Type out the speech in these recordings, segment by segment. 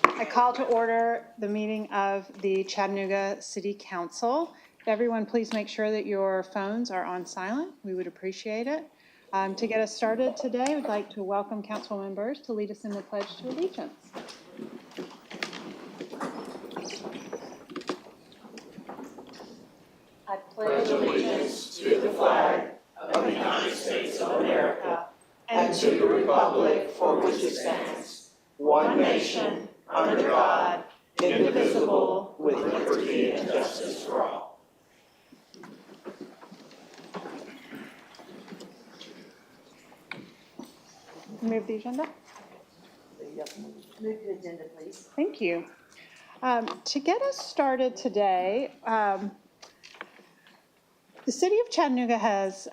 I call to order the meeting of the Chattanooga City Council. If everyone please make sure that your phones are on silent. We would appreciate it. To get us started today, we'd like to welcome Councilwoman Burrs to lead us in the Pledge to Allegiance. I pledge allegiance to the flag of the United States of America and to the republic for which it stands, one nation, under God, indivisible, with liberty and justice for all. Move the agenda. Move the agenda, please. Thank you. To get us started today, the city of Chattanooga has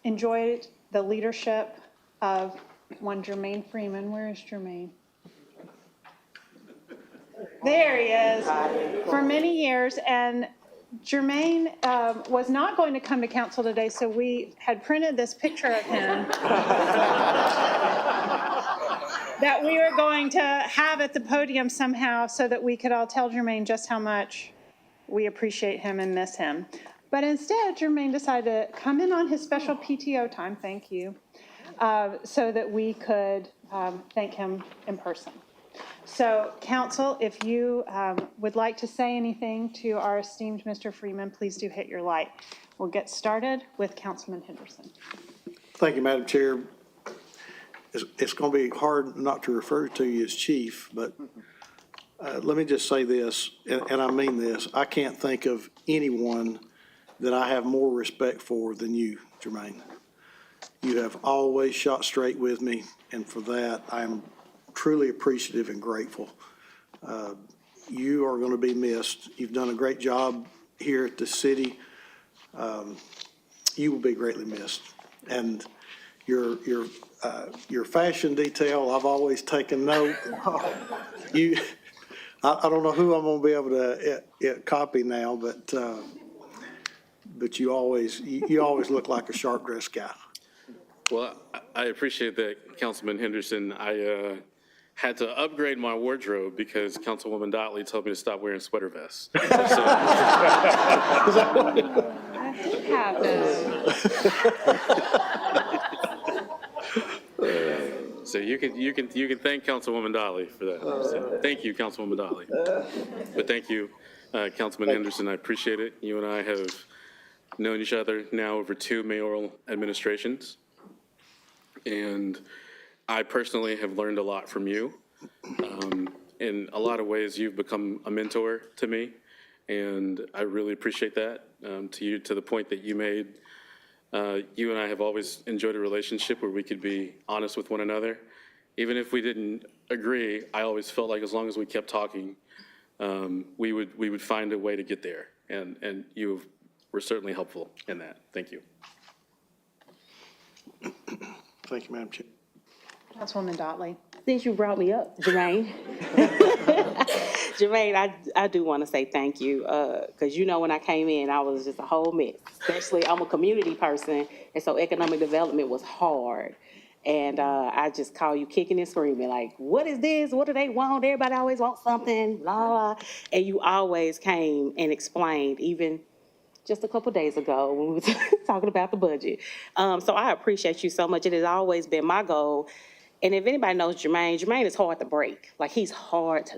enjoyed the leadership of one Jermaine Freeman. Where is Jermaine? There he is. For many years, and Jermaine was not going to come to council today, so we had printed this picture of him that we were going to have at the podium somehow so that we could all tell Jermaine just how much we appreciate him and miss him. But instead, Jermaine decided to come in on his special PTO time, thank you, so that we could thank him in person. So, council, if you would like to say anything to our esteemed Mr. Freeman, please do hit your light. We'll get started with Councilman Henderson. Thank you, Madam Chair. It's going to be hard not to refer to you as chief, but let me just say this, and I mean this. I can't think of anyone that I have more respect for than you, Jermaine. You have always shot straight with me, and for that, I am truly appreciative and grateful. You are going to be missed. You've done a great job here at the city. You will be greatly missed. And your fashion detail, I've always taken note. I don't know who I'm going to be able to copy now, but you always look like a sharp dressed guy. Well, I appreciate that, Councilman Henderson. I had to upgrade my wardrobe because Councilwoman Dotley told me to stop wearing sweater vests. So you can thank Councilwoman Dotley for that. So thank you, Councilwoman Dotley. But thank you, Councilman Henderson. I appreciate it. You and I have known each other now over 2 mayoral administrations, and I personally have learned a lot from you. In a lot of ways, you've become a mentor to me, and I really appreciate that. To the point that you made, you and I have always enjoyed a relationship where we could be honest with one another. Even if we didn't agree, I always felt like as long as we kept talking, we would find a way to get there, and you were certainly helpful in that. Thank you. Thank you, Madam Chair. Councilwoman Dotley. Since you brought me up, Jermaine, Jermaine, I do want to say thank you, because when I came in, I was just a whole mess. Especially, I'm a community person, and so economic development was hard. And I just call you kicking and screaming, like, what is this? What do they want? Everybody always wants something, blah, blah. And you always came and explained, even just a couple days ago when we were talking about the budget. So I appreciate you so much. It has always been my goal. And if anybody knows Jermaine is hard to break. Like, he's hard to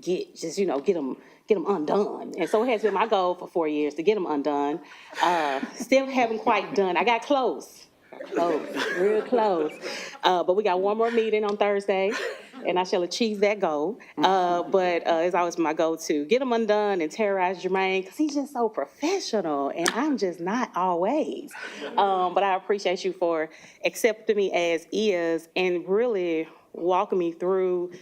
get him undone. And so it has been my goal for 4 years to get him undone. Still haven't quite done. I got close, real close. But we got one more meeting on Thursday, and I shall achieve that goal. But it's always my goal to get him undone and terrorize Jermaine, because he's just so professional, and I'm just not always. But I appreciate you for accepting me as is and really walking me through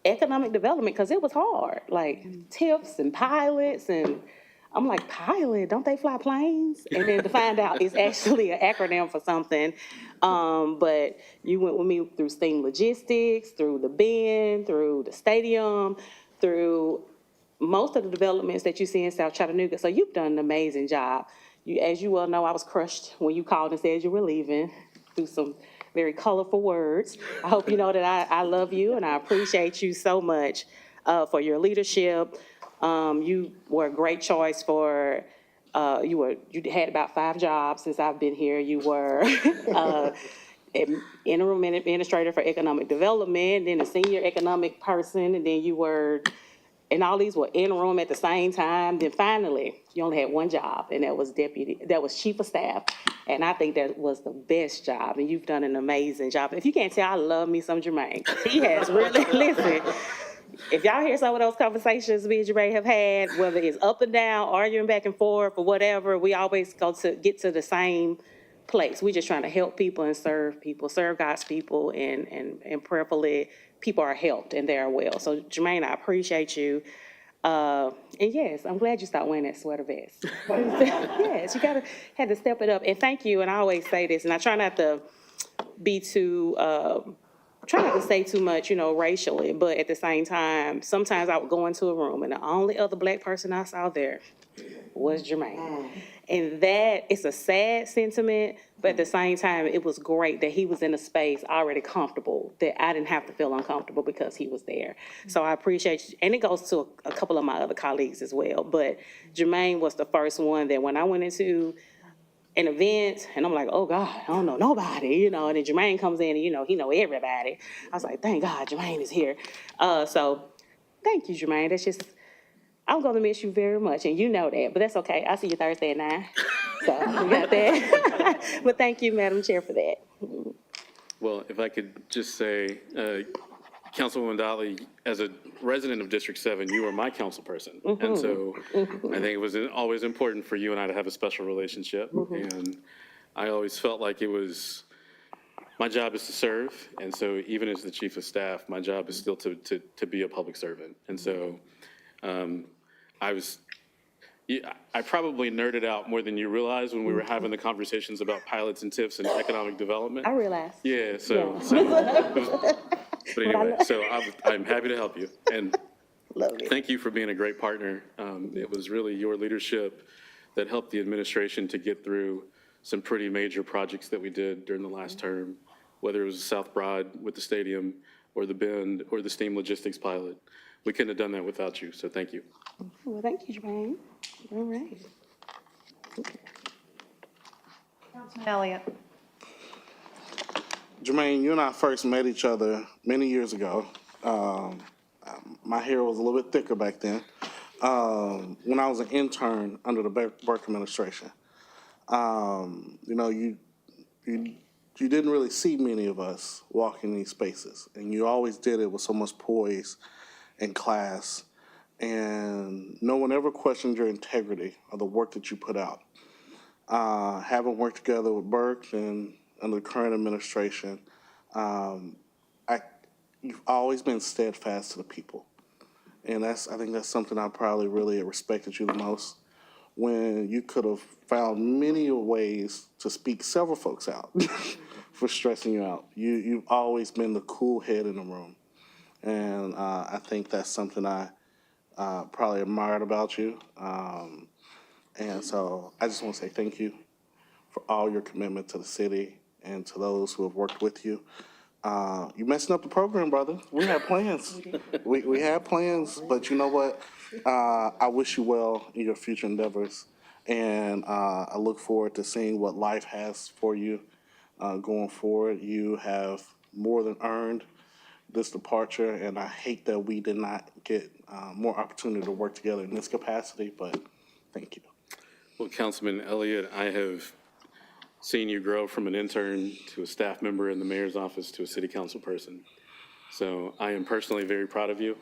economic development, because it was hard, like tips and pilots, and I'm like, pilot, don't they fly planes? And then to find out it's actually an acronym for something. But you went with me through STEAM logistics, through the bend, through the stadium, through most of the developments that you see in South Chattanooga. So you've done an amazing job. As you well know, I was crushed when you called and said you were leaving. through some very colorful words. I hope you know that I love you and I appreciate you so much for your leadership. You were a great choice for, you had about 5 jobs since I've been here. You were interim administrator for economic development, then a senior economic person, and then you were, and all these were interim at the same time. Then finally, you only had 1 job, and that was chief of staff. And I think that was the best job, and you've done an amazing job. If you can't tell, I love me some Jermaine. He has really, listen, if y'all hear some of those conversations me and Jermaine have had, whether it's up and down, arguing back and forth, or whatever, we always get to the same place. We're just trying to help people and serve God's people, and prayerfully, people are helped and they are well. So Jermaine, I appreciate you. And yes, I'm glad you stopped wearing that sweater vest. Yes, had to step it up. And thank you, and I always say this, and I try not to be too, try not to say too much, racially, but at the same time, sometimes I would go into a room and the only other black person I saw there was Jermaine. And that is a sad sentiment, but at the same time, it was great that he was in a space already comfortable, that I didn't have to feel uncomfortable because he was there. So I appreciate you. And it goes to a couple of my other colleagues as well. But Jermaine was the first one that when I went into an event and I'm like, oh God, I don't know nobody, and then Jermaine comes in and, he know everybody. I was like, thank God Jermaine is here. So thank you, Jermaine. That's just, I'm going to miss you very much, and you know that, but that's okay. I'll see you Thursday at 9. So we got that. But thank you, Madam Chair, for that. Well, if I could just say, Councilwoman Dolly, as a resident of District 7, you were my council person. And so I think it was always important for you and I to have a special relationship. And I always felt like it was, my job is to serve. And so even as the chief of staff, my job is still to be a public servant. And so I probably nerded out more than you realize when we were having the conversations about pilots and TIFs and economic development. I realized. Yeah, but anyway, so I'm happy to help you. And thank you for being a great partner. It was really your leadership that helped the administration to get through some pretty major projects that we did during the last term, whether it was South Broad with the stadium or the Bend or the steam logistics pilot. We couldn't have done that without you, so thank you. Well, thank you, Jermaine. All right. Councilman Elliott. Jermaine, you and I first met each other many years ago. My hair was a little bit thicker back then. When I was an intern under the Burke administration. You didn't really see many of us walk in these spaces, and you always did it with so much poise and class, and no one ever questioned your integrity or the work that you put out. Having worked together with Burke and under the current administration, you've always been steadfast to the people. And I think that's something I probably really respected you the most, when you could have found many ways to speak several folks out for stressing you out. You've always been the cool head in the room. And I think that's something I probably admired about you. And so I just want to say thank you for all your commitment to the city and to those who have worked with you. You messing up the program, brother. We had plans. We had plans, but you know what? I wish you well in your future endeavors, and I look forward to seeing what life has for you going forward. You have more than earned this departure, and I hate that we did not get more opportunity to work together in this capacity, but thank you. Well, Councilman Elliott, I have seen you grow from an intern to a staff member in the mayor's office to a city council person. So I am personally very proud of you,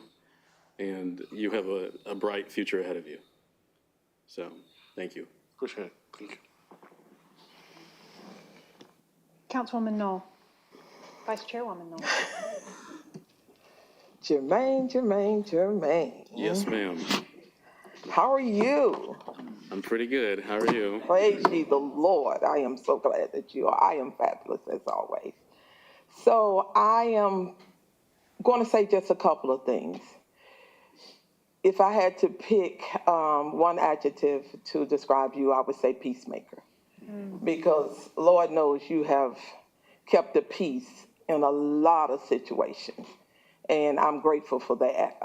and you have a bright future ahead of you. So thank you. Appreciate it. Thank you. Councilwoman Knoll. Vice Chairwoman Knoll. Jermaine. Yes, ma'am. How are you? I'm pretty good. How are you? Praise ye the Lord. I am so glad that you are. I am fabulous as always. So I am going to say just a couple of things. If I had to pick one adjective to describe you, I would say peacemaker. Because Lord knows you have kept the peace in a lot of situations, and I'm grateful for that.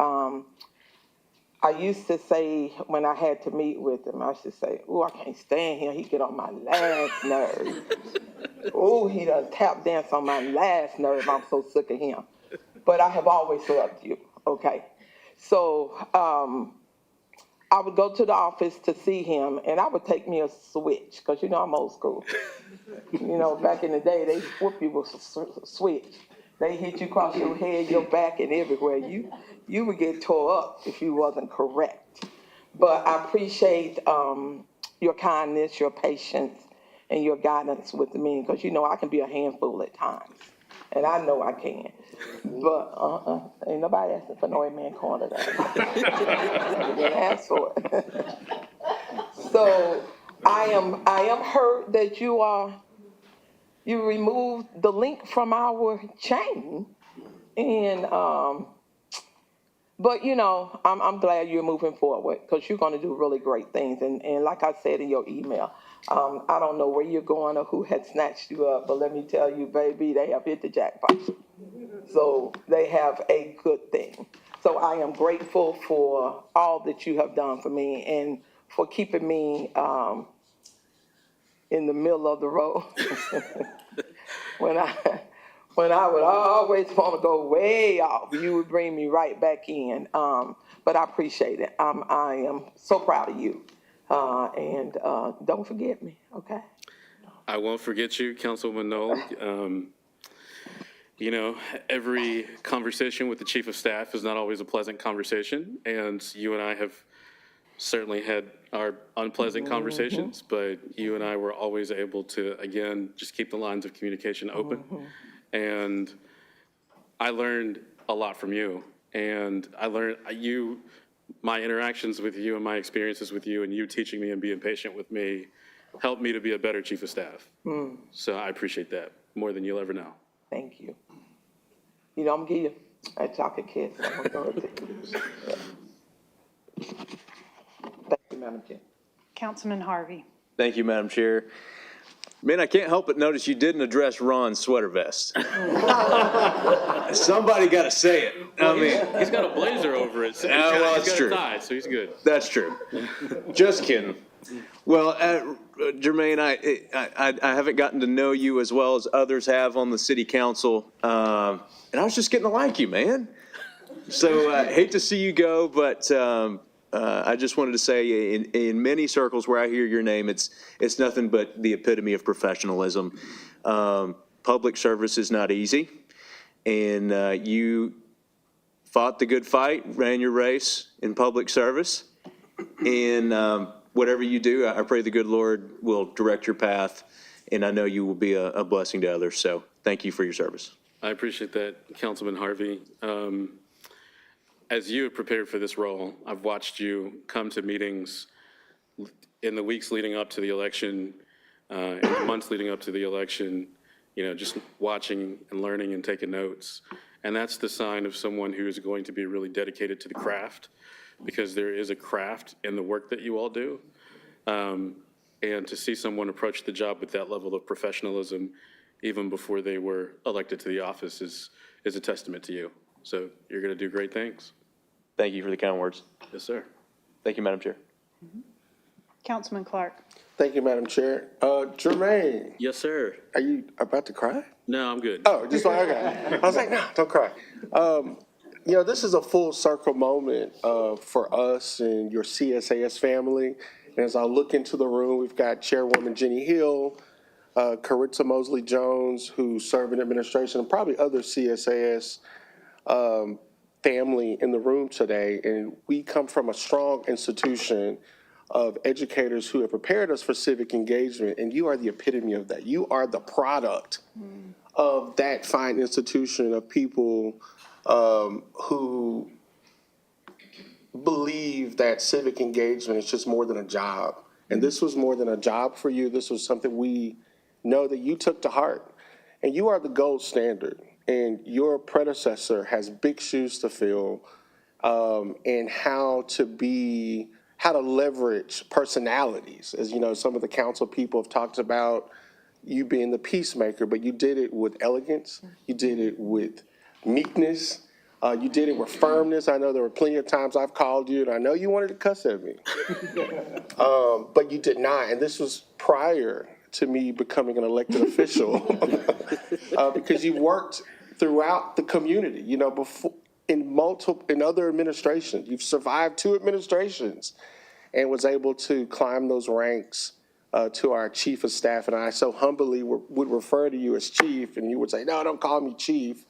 I used to say when I had to meet with him, I used to say, "Oh, I can't stand him. He get on my last nerve. Oh, he done tap dance on my last nerve. I'm so sick of him." But I have always loved you. Okay, so I would go to the office to see him, and I would take me a switch because I'm old school. Back in the day, they whoop you with a switch. They hit you across your head, your back, and everywhere. You would get tore up if you wasn't correct. But I appreciate your kindness, your patience, and your guidance with me because I can be a handful at times, and I know I can. But ain't nobody asking for no amen corner there. You didn't ask for it. So I am hurt that you removed the link from our chain, and but I'm glad you're moving forward because you're going to do really great things. And like I said in your email, I don't know where you're going or who had snatched you up, but let me tell you, baby, they have hit the jackpot. So they have a good thing. So I am grateful for all that you have done for me and for keeping me in the middle of the road when I would always want to go way off, you would bring me right back in. But I appreciate it. I am so proud of you. And don't forget me, okay? I won't forget you, Councilwoman Knoll. Every conversation with the chief of staff is not always a pleasant conversation, and you and I have certainly had our unpleasant conversations, but you and I were always able to, again, just keep the lines of communication open. And I learned a lot from you, and I learned my interactions with you and my experiences with you and you teaching me and being patient with me helped me to be a better chief of staff. So I appreciate that more than you'll ever know. Thank you. I'm going to give you a chocolate kiss. I'm going to go to you. Yeah. Thank you, Madam Chair. Councilman Harvey. Thank you, Madam Chair. Man, I can't help but notice you didn't address Ron's sweater vest. Somebody got to say it. He's got a blazer over it. So well, he's that's got true. a tie, so he's good. That's true. Just kidding. Well, Jermaine, I haven't gotten to know you as well as others have on the city council, and I was just getting to like you, man. So hate to see you go, but I just wanted to say, in many circles where I hear your name, it's nothing but the epitome of professionalism. Public service is not easy, and you fought the good fight, ran your race in public service, and whatever you do, I pray the good Lord will direct your path, and I know you will be a blessing to others. So thank you for your service. I appreciate that, Councilman Harvey. As you have prepared for this role, I've watched you come to meetings in the weeks leading up to the election, in the months leading up to the election, just watching and learning and taking notes. And that's the sign of someone who is going to be really dedicated to the craft, because there is a craft in the work that you all do. And to see someone approach the job with that level of professionalism, even before they were elected to the office, is a testament to you. So you're going to do great things. Thank you for the kind words. Yes, sir. Thank you, Madam Chair. Councilman Clark. Thank you, Madam Chair. Jermaine, Yes, sir. are you about to cry? No, I'm good. Oh, just like, okay. I was like, no, don't cry. This is a full circle moment for us and your CSAS family. And as I look into the room, we've got Chairwoman Jenny Hill, Caritza Mosley Jones, who serve in administration, and probably other CSAS family in the room today. And we come from a strong institution of educators who have prepared us for civic engagement, and you are the epitome of that. You are the product of that fine institution of people who believe that civic engagement is just more than a job. And this was more than a job for you. This was something we know that you took to heart. And you are the gold standard. And your predecessor has big shoes to fill in how to leverage personalities. As you know, some of the council people have talked about you being the peacemaker, but you did it with elegance. You did it with meekness. You did it with firmness. I know there were plenty of times I've called you, and I know you wanted to cuss at me. But you did not, and this was prior to me becoming an elected official, because you worked throughout the community, you know, before, in other administrations. You've survived 2 administrations and was able to climb those ranks to our chief of staff. And I so humbly would refer to you as chief, and you would say, no, don't call me chief.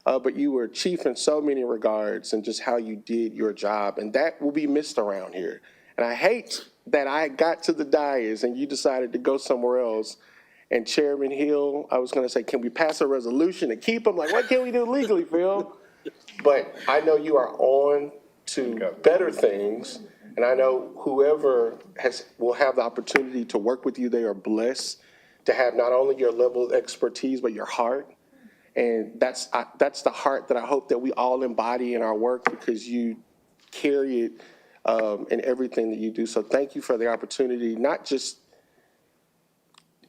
But you were chief in so many regards, and just how you did your job. And that will be missed around here. And I hate that I got to the dais and you decided to go somewhere else. And Chairman Hill, I was going to say, can we pass a resolution to keep him? Like, what can we do legally, Phil? But I know you are on to better things. And I know whoever will have the opportunity to work with you, they are blessed to have not only your level of expertise, but your heart. And that's the heart that I hope that we all embody in our work, because you carry it in everything that you do. So thank you for the opportunity, not just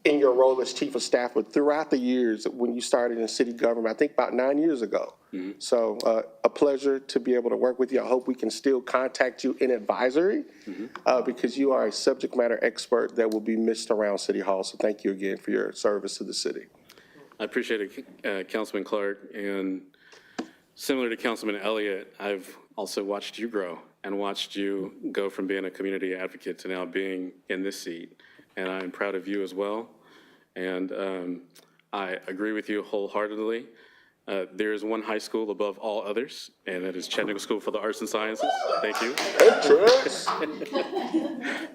in your role as chief of staff, but throughout the years when you started in city government, I think about 9 years ago. Mm-hmm. So a pleasure to be able to work with you. I hope we can still contact you in advisory, because you are a subject matter expert that will be missed around City Hall. So thank you again for your service to the city. I appreciate it, Councilman Clark. And similar to Councilman Elliott, I've also watched you grow and watched you go from being a community advocate to now being in this seat. And I'm proud of you as well. And I agree with you wholeheartedly. There is one high school above all others, and that is Chattanooga School for the Arts and Sciences. Thank you.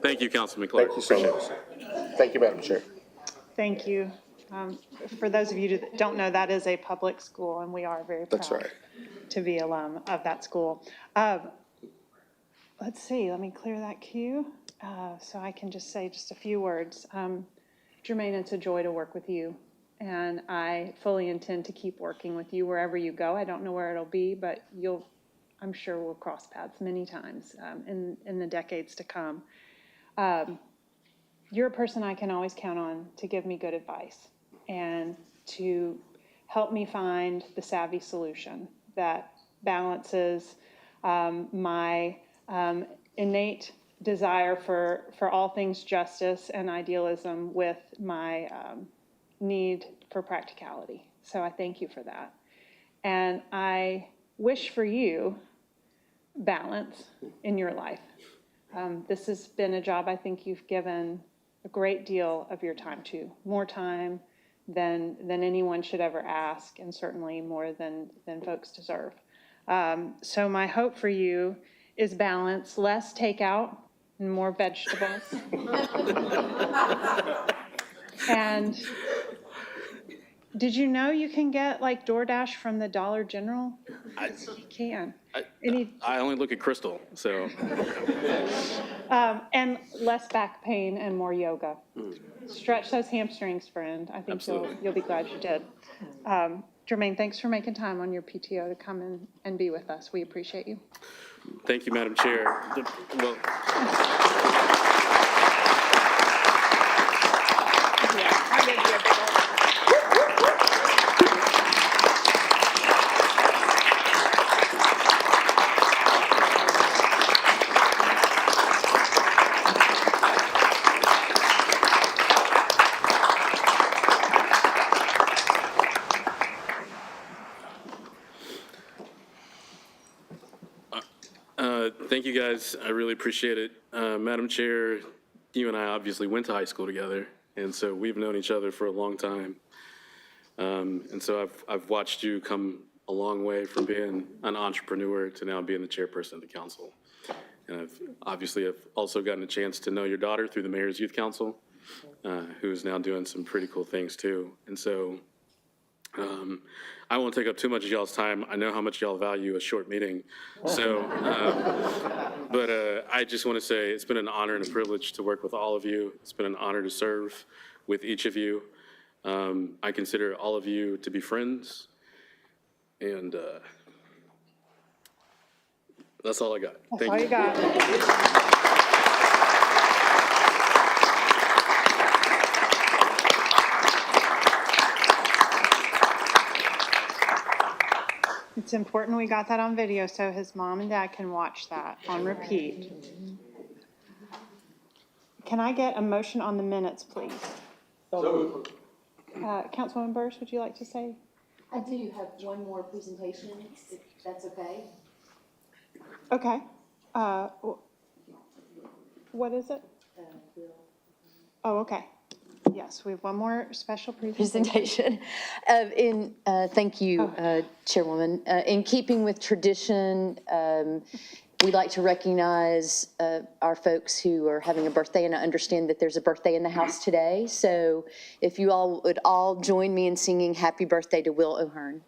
Thank you, Councilman Clark. Thank you so much. Thank you, Madam Chair. Thank you. For those of you that don't know, that is a public school, and we are very That's proud right. to be alum of that school. Let's see, let me clear that queue so I can just say just a few words. Jermaine, it's a joy to work with you, and I fully intend to keep working with you wherever you go. I don't know where it'll be, but I'm sure we'll cross paths many times in the decades to come. You're a person I can always count on to give me good advice and to help me find the savvy solution that balances my innate desire for all things justice and idealism with my need for practicality. So I thank you for that. And I wish for you balance in your life. This has been a job I think you've given a great deal of your time to, more time than anyone should ever ask, and certainly more than folks deserve. So my hope for you is balance, less takeout and more vegetables. And did you know you can get like DoorDash from the Dollar General? You can. I only look at Crystal, so. And less back pain and more yoga. Stretch those hamstrings, friend. I think you'll be glad you did. Jermaine, thanks for making time on your PTO to come in and be with us. We appreciate you. Thank you, Madam Chair. Well, thank you, guys. I really appreciate it. Madam Chair, you and I obviously went to high school together, and so we've known each other for a long time. And so I've watched you come a long way from being an entrepreneur to now being the chairperson of the council. And I've also gotten a chance to know your daughter through the Mayor's Youth Council, who is now doing some pretty cool things too. And so I won't take up too much of y'all's time. I know how much y'all value a short meeting. So, but I just want to say it's been an honor and a privilege to work with all of you. It's been an honor to serve with each of you. I consider all of you to be friends. And that's all I got. That's all you got. It's important we got that on video so his mom and dad can watch that on repeat. Can I get a motion on the minutes, please? Councilwoman Burrs, would you like to say? I do have one more presentation, if that's okay. Okay. What is it? Oh, okay. Yes, we have one more special presentation. Thank you, Chairwoman. In keeping with tradition, we like to recognize our folks who are having a birthday, and I understand that there's a birthday in the house today. So if you all would all join me in singing happy birthday to Will O'Hearn.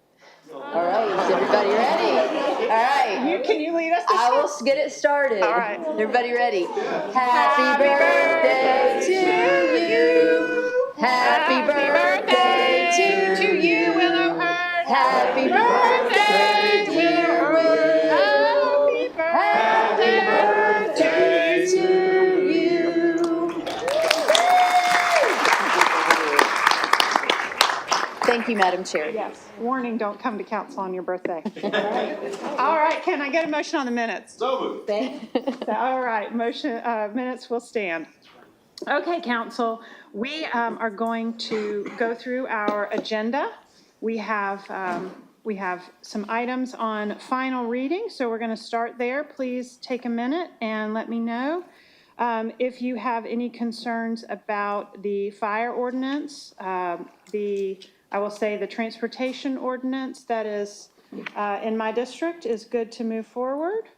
All right, is everybody ready? All right. Can you lead us? I will get it started. All right. Everybody ready? Happy birthday to you. Happy birthday to you, Will O'Hearn. Happy birthday, dear Will. Happy birthday to you. Thank you, Madam Chair. Yes. Warning, don't come to council on your birthday. All right, can I get a motion on the minutes? So moved. All right, minutes will stand. Okay, council, we are going to go through our agenda. We have some items on final reading, so we're going to start there. Please take a minute and let me know if you have any concerns about the fire ordinance, I will say the transportation ordinance that is in my district is good to move forward.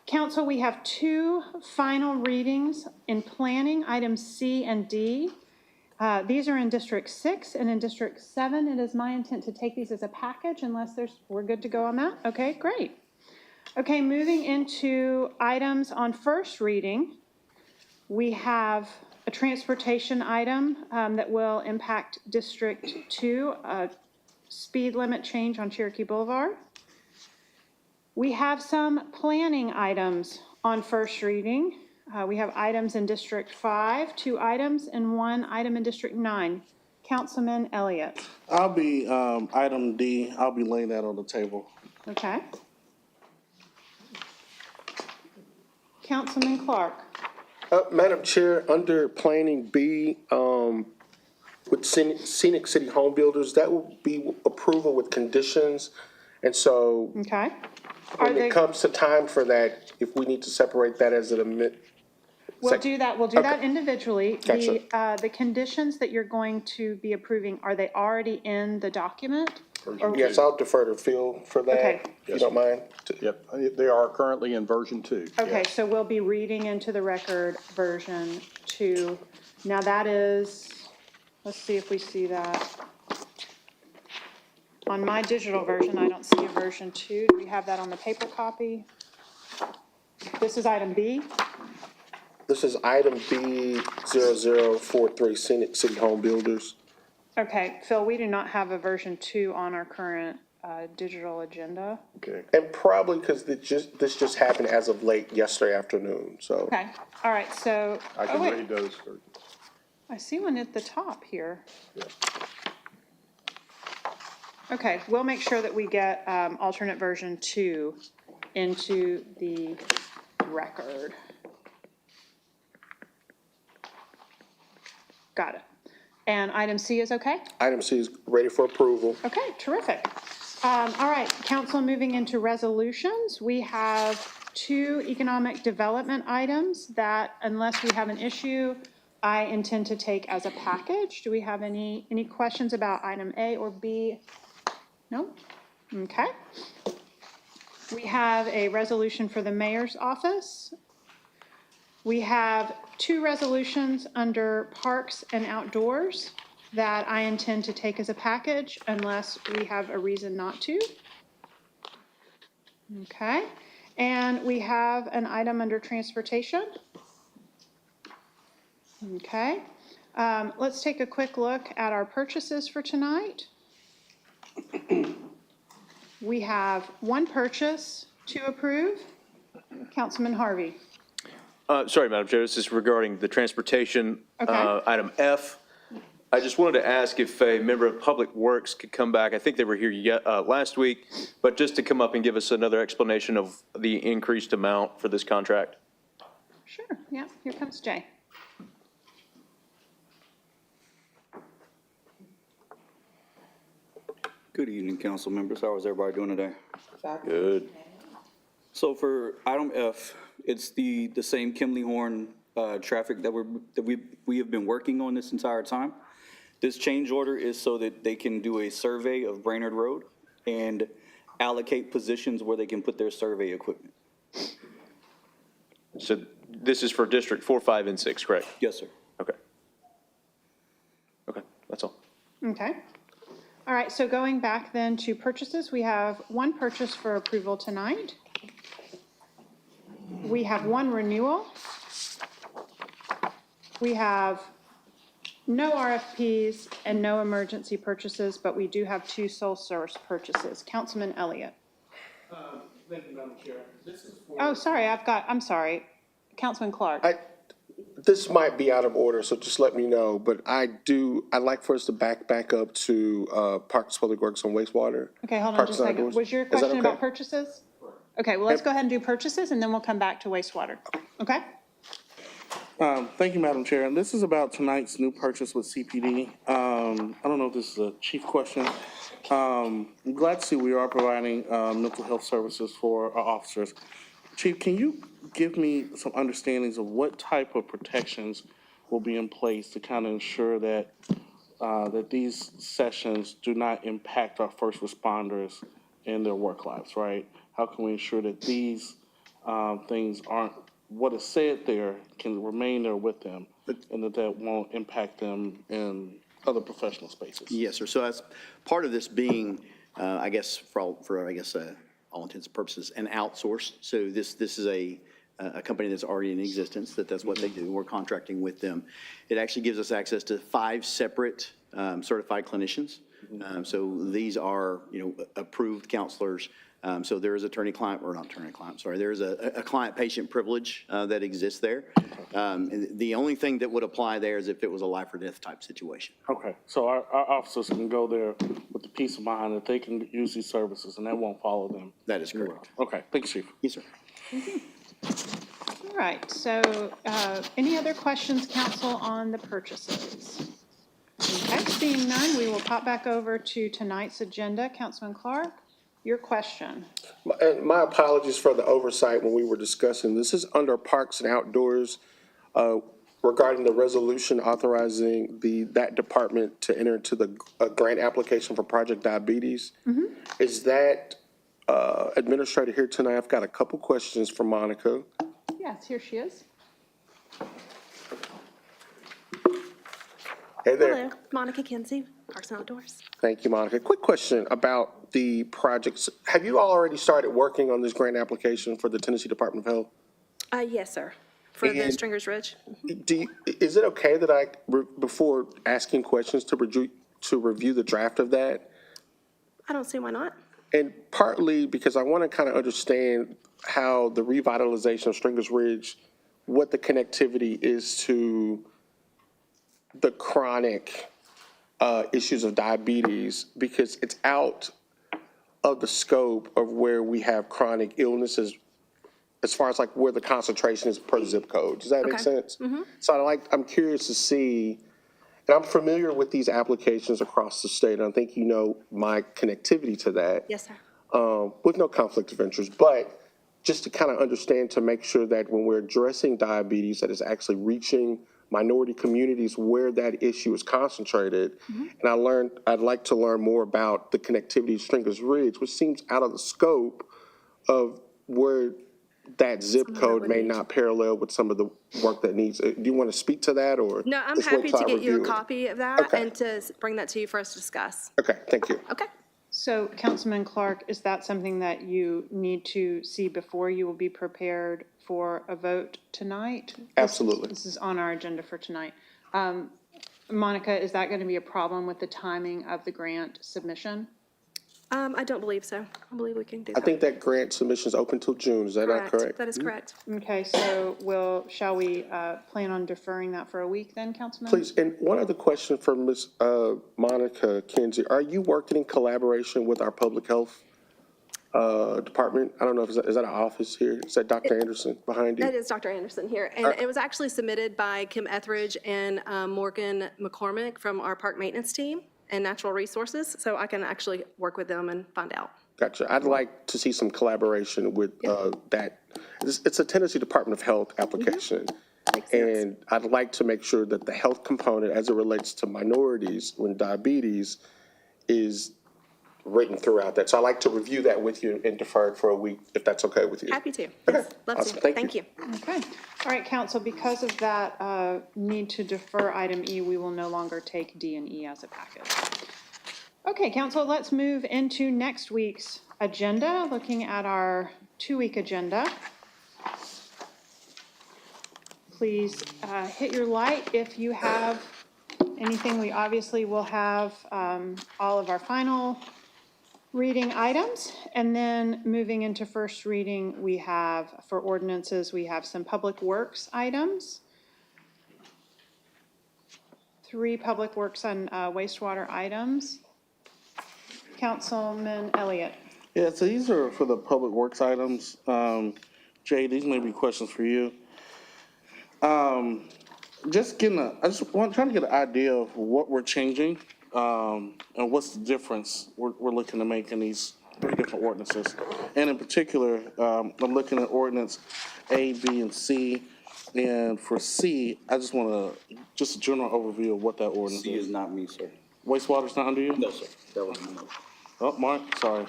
Council, we have two final readings in planning, items C and D. These are in District 6 and in District 7. It is my intent to take these as a package unless we're good to go on that. Okay, great. Okay, moving into items on first reading, we have a transportation item that will impact District 2, a speed limit change on Cherokee Boulevard. We have some planning items on first reading. We have items in District 5, 2 items, and 1 item in District 9. Councilman Elliott. I'll be, item D, I'll be laying that on the table. Okay. Councilman Clark. Madam Chair, under Planning B, with Scenic City Home Builders, that will be approval with conditions. And so Okay. when it comes to time for that, if we need to separate that as an amendment. We'll do that individually. Gotcha. The conditions that you're going to be approving, are they already in the document? Or- Yes, I'll defer to Phil for that, Okay. if you don't mind. Yep, they are currently in version 2. Okay, so we'll be reading into the record version 2. Now that is, let's see if we see that. On my digital version, I don't see a version 2. Do we have that on the paper copy? This is item B. This is item B0043, Scenic City Home Builders. Okay, Phil, we do not have a version 2 on our current digital agenda. Okay. And probably because this just happened as of late yesterday afternoon, so. Okay, all right, so, I can read those for I see one at the top here. Okay, we'll make sure that we get alternate version 2 into the record. Got it. And item C is okay? Item C is ready for approval. Okay, terrific. All right, council, moving into resolutions. We have 2 economic development items that, unless we have an issue, I intend to take as a package. Do we have any questions about item A or B? No? Okay. We have a resolution for the mayor's office. We have 2 resolutions under parks and outdoors that I intend to take as a package unless we have a reason not to. Okay. And we have an item under transportation. Okay. Let's take a quick look at our purchases for tonight. We have 1 purchase to approve. Councilman Harvey. Sorry, Madam Chair, this is regarding the transportation. Okay. Item F. I just wanted to ask if a member of Public Works could come back. I think they were here last week, but just to come up and give us another explanation of the increased amount for this contract. Sure, yeah, here comes Jay. Good evening, council members. How is everybody doing today? Good. So for item F, it's the same Kimley Horn traffic that we have been working on this entire time. This change order is so that they can do a survey of Brainerd Road and allocate positions where they can put their survey equipment. So this is for District 4, 5, and 6, correct? Yes, sir. Okay. Okay, that's all. Okay. All right, so going back then to purchases, we have one purchase for approval tonight. We have one renewal. We have no RFPs and no emergency purchases, but we do have two sole source purchases. Councilman Elliott. Thank you, Madam Chair. This is for. Oh, sorry, I'm sorry. Councilman Clark. This might be out of order, so just let me know, but I'd like for us to back up to Parks, Public Works, and Wastewater. Okay, hold on Parks just a and second. Outdoors. Was your Is that question okay? about purchases? Okay, well, let's go ahead and do purchases, and then we'll come back to wastewater. Okay? Thank you, Madam Chair. And this is about tonight's new purchase with CPD. I don't know if this is a chief question. I'm glad to see we are providing mental health services for our officers. Chief, can you give me some understandings of what type of protections will be in place to kind of ensure that that these sessions do not impact our first responders in their work lives, right? How can we ensure that these things aren't, what is said there can remain there with them and that won't impact them in other professional spaces? Yes, sir. So as part of this being, I guess, all intents and purposes, an outsource. So this is a company that's already in existence, that's what they do. We're contracting with them. It actually gives us access to 5 separate certified clinicians. So these are, approved counselors. So there is there is a client-patient privilege that exists there. And the only thing that would apply there is if it was a life or death type situation. Okay, so our officers can go there with the peace of mind that they can use these services and that won't follow them. That is correct. Okay, thank you, Chief. Yes, sir. All right, so any other questions, council, on the purchases? Okay, seeing none, we will pop back over to tonight's agenda. Councilman Clark, your question. And my apologies for the oversight when we were discussing. This is under Parks and Outdoors regarding the resolution authorizing that department to enter into the grant application for Project Diabetes. Is that administrator here tonight? I've got a couple questions for Monica. Yes, here she is. Hey there. Hello, Monica Kinsey, Parks and Outdoors. Thank you, Monica. Quick question about the projects. Have you already started working on this grant application for the Tennessee Department of Health? Yes, sir, for the And- Stringers Ridge. Is it okay that before asking questions, to review the draft of that? I don't see why not. And partly because I want to kind of understand how the revitalization of Stringers Ridge, what the connectivity is to the chronic issues of diabetes, because it's out of the scope of where we have chronic illnesses as far as like where the concentration is per zip code. Does that make Okay. sense? So I'm curious to see, and I'm familiar with these applications across the state, and I think you know my connectivity to that. Yes, sir. With no conflict of interest, but just to kind of understand, to make sure that when we're addressing diabetes, that is actually reaching minority communities where that issue is concentrated. And I'd like to learn more about the connectivity of Stringers Ridge, which seems out of the scope of where that zip code would may need- not parallel with some of the work that needs. Do you want to speak to that, or? No, I'm just wait happy till to I get you a review it? copy of that Okay. and to bring that to you for us to discuss. Okay, thank you. Okay. So Councilman Clark, is that something that you need to see before you will be prepared for a vote tonight? Absolutely. This is on our agenda for tonight. Monica, is that going to be a problem with the timing of the grant submission? I don't believe so. I believe we can do I that. think that grant submission is open till June, is that not correct? That is correct. Okay, so shall we plan on deferring that for a week then, Councilman? Please, and one other question for Ms. Monica Kinsey. Are you working in collaboration with our public health department? I don't know, is that an office here? Is that Dr. Anderson behind you? That is Dr. Anderson here. And it was actually submitted by Kim Etheridge and Morgan McCormick from our park maintenance team and natural resources. So I can actually work with them and find out. Gotcha. I'd like to see some collaboration with that. It's a Tennessee Department of Health application. Makes sense. And I'd like to make sure that the health component as it relates to minorities when diabetes is written throughout that. So I'd like to review that with you and defer it for a week, if that's okay with you. Happy to. Okay. Yes, love Awesome. to. Thank Thank you. you. Okay. All right, council, because of that need to defer item E, we will no longer take D and E as a package. Okay, council, let's move into next week's agenda, looking at our 2-week agenda. Please hit your light if you have anything. We obviously will have all of our final reading items, and then moving into first reading, we have, for ordinances, we have some public works items. 3 public works on wastewater items. Councilman Elliott. Yeah, so these are for the public works items. Jay, these may be questions for you. Just trying to get an idea of what we're changing, and what's the difference we're looking to make in these 3 different ordinances. And in particular, I'm looking at ordinance A, B, and C. And for C, I just want just a general overview of what that ordinance C is. is not me, sir. Wastewater's not under you? No, sir. That was my motion. Oh, Mark, sorry.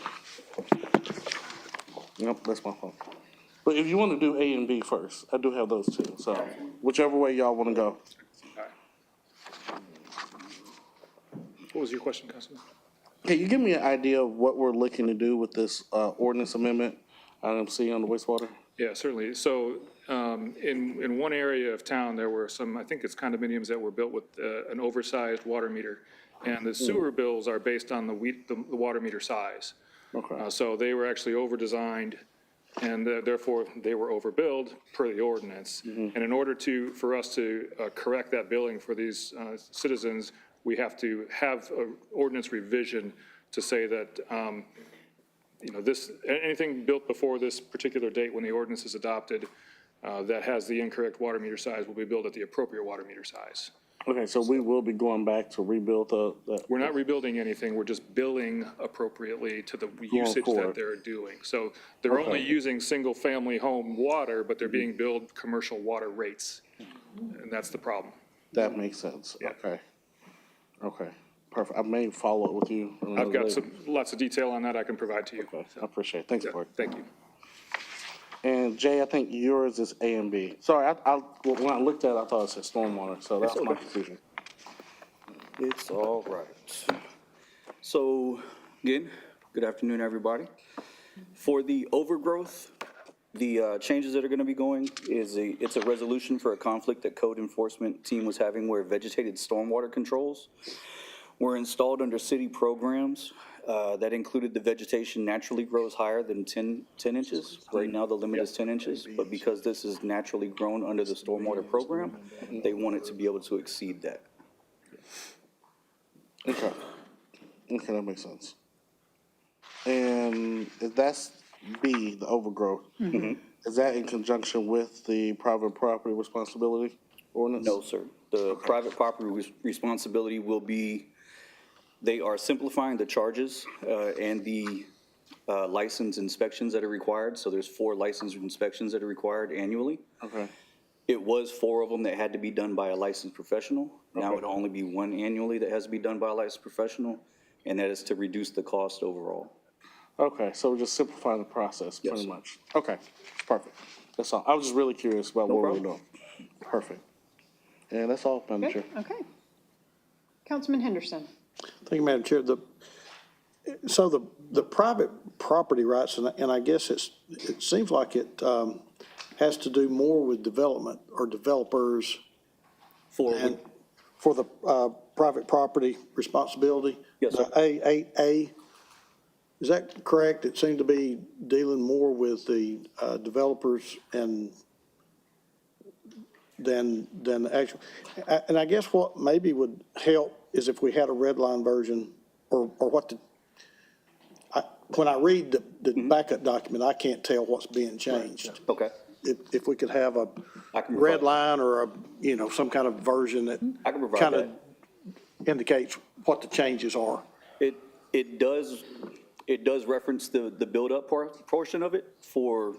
Nope, that's my fault. But if you want to do A and B first, I do have those too. So whichever way y'all want to go. What was your question, Councilman? Can you give me an idea of what we're looking to do with this ordinance amendment item C on the wastewater? Yeah, certainly. So in one area of town, there were some, I think it's condominiums that were built with an oversized water meter. And the sewer bills are based on the water meter size. Okay. So they were actually over-designed, and therefore they were overbilled per the ordinance. And in order for us to correct that billing for these citizens, we have to have an ordinance revision to say that, anything built before this particular date when the ordinance is adopted that has the incorrect water meter size will be billed at the appropriate water meter size. Okay, so we will be going back to rebuild We're not rebuilding anything, we're just billing appropriately to the usage that forward. they're doing. So they're only using single-family home water, but they're being billed commercial water rates. And that's the problem. That makes sense. Yeah. Okay, perfect. I may follow up with you. I've got lots of detail on that I can provide to you. Okay, I appreciate it. Thanks, Yeah, Mark. thank you. And Jay, I think yours is A and B. Sorry, when I looked at it, I thought it said stormwater, so that's my confusion. It's all right. So, again, good afternoon, everybody. For the overgrowth, the changes that are going to be going it's a resolution for a conflict that code enforcement team was having where vegetated stormwater controls were installed under city programs that included the vegetation naturally grows higher than 10 inches. Right now, the limit is 10 inches, but because this is naturally grown under the stormwater program, they want it to be able to exceed that. Okay, that makes sense. And if that's B, the overgrowth, is that in conjunction with the private property responsibility ordinance? No, sir. The private property responsibility will be, they are simplifying the charges and the license inspections that are required. So there's 4 license inspections that are required annually. Okay, It was 4 of them that had to be done by a licensed professional. Now Okay. it'll only be 1 annually that has to be done by a licensed professional, and that is to reduce the cost overall. okay, so we're just simplifying the process, Yes, pretty sir. much. Okay, perfect. That's all. I was just really curious about what we were problem. doing. Perfect. And that's all, Madam Chair. Good, okay. Councilman Henderson. Thank you, Madam Chair. So the private property rights, and I guess it seems like it has to do more with development or developers For, and for the private property responsibility. Yes, sir. The A8A, Is that correct? It seemed to be dealing more with the developers and than the actual. And I guess what maybe would help is if we had a red line version or what the, when I read the backup document, I can't tell what's being changed. Okay. If we could have a I can red provide- line or a, some kind of version that I can provide kind of that. indicates what the changes are. It does reference the build-up portion of it for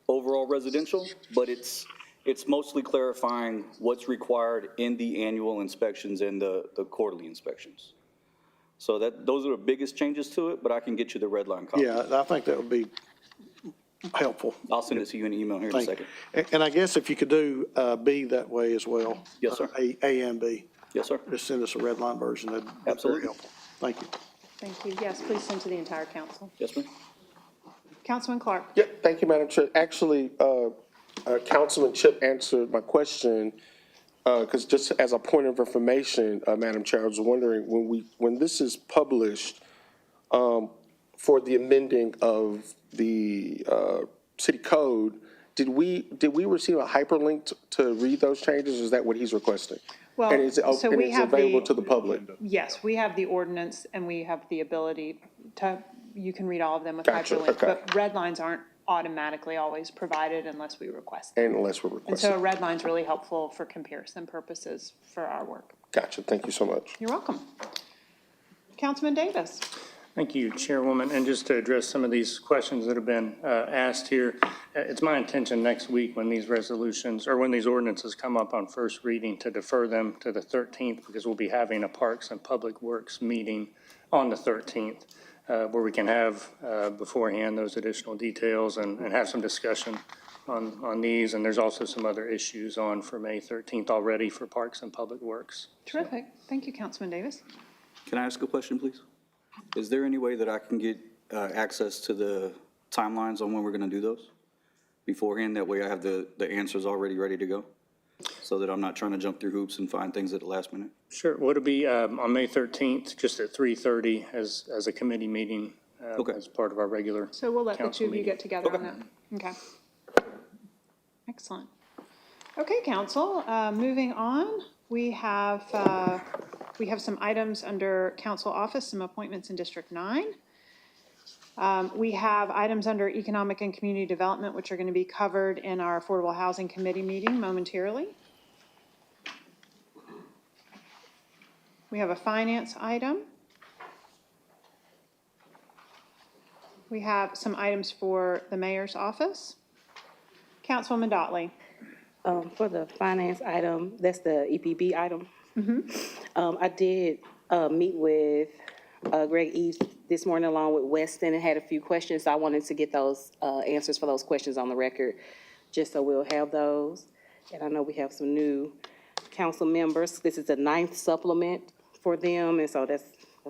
overall residential, but it's mostly clarifying what's required in the annual inspections and the quarterly inspections. So those are the biggest changes to it, but I can get you the red line copy. Yeah, I think that would be helpful. I'll send it to you in an email here in a Thank you. second. And I guess if you could do B that way as well. Yes, sir. A and B. Yes, sir. Just send us a red line version. That'd be very Absolutely. helpful. Thank you. Thank you. Yes, please send to the entire council. Yes, ma'am. Councilman Clark. Yeah, thank you, Madam Chair. Actually, Councilman Chip answered my question, because just as a point of information, Madam Chair, I was wondering, when this is published, for the amending of the city code, did we receive a hyperlink to read those changes? Is that what he's requesting? Well, And is it, so and we is it have available the- to the public? Yes, we have the ordinance and we have the ability to, you can read all of them with Gotcha, hyperlinks. okay. But red lines aren't automatically always provided unless we request them. Unless we're And so a requesting. red line's really helpful for comparison purposes for our work. Gotcha, thank you so much. You're welcome. Councilman Davis. Thank you, Chairwoman. And just to address some of these questions that have been asked here, it's my intention next week when these resolutions, or when these ordinances come up on first reading, to defer them to the 13th, because we'll be having a Parks and Public Works meeting on the 13th, where we can have beforehand those additional details and have some discussion on these. And there's also some other issues on for May 13th already for Parks and Public Works. Terrific. Thank you, Councilman Davis. Can I ask a question, please? Is there any way that I can get access to the timelines on when we're going to do those beforehand? That way I have the answers already ready to go, so that I'm not trying to jump through hoops and find things at the last minute? Sure. Would it be on May 13th, just at 3:30 as a committee meeting? Okay. As part of our regular So we'll let the council two of you meeting. get together on that. Okay. Excellent. Okay, council, moving on, we have some items under council office, some appointments in District 9. We have items under economic and community development, which are going to be covered in our Affordable Housing Committee meeting momentarily. We have a finance item. We have some items for the mayor's office. Councilwoman Dotley. For the finance item, that's the EPB item. I did meet with Greg Eves this morning along with Weston and had a few questions. So I wanted to get those answers for those questions on the record, just so we'll have those. And I know we have some new council members. This is the 9th supplement for them, and so that's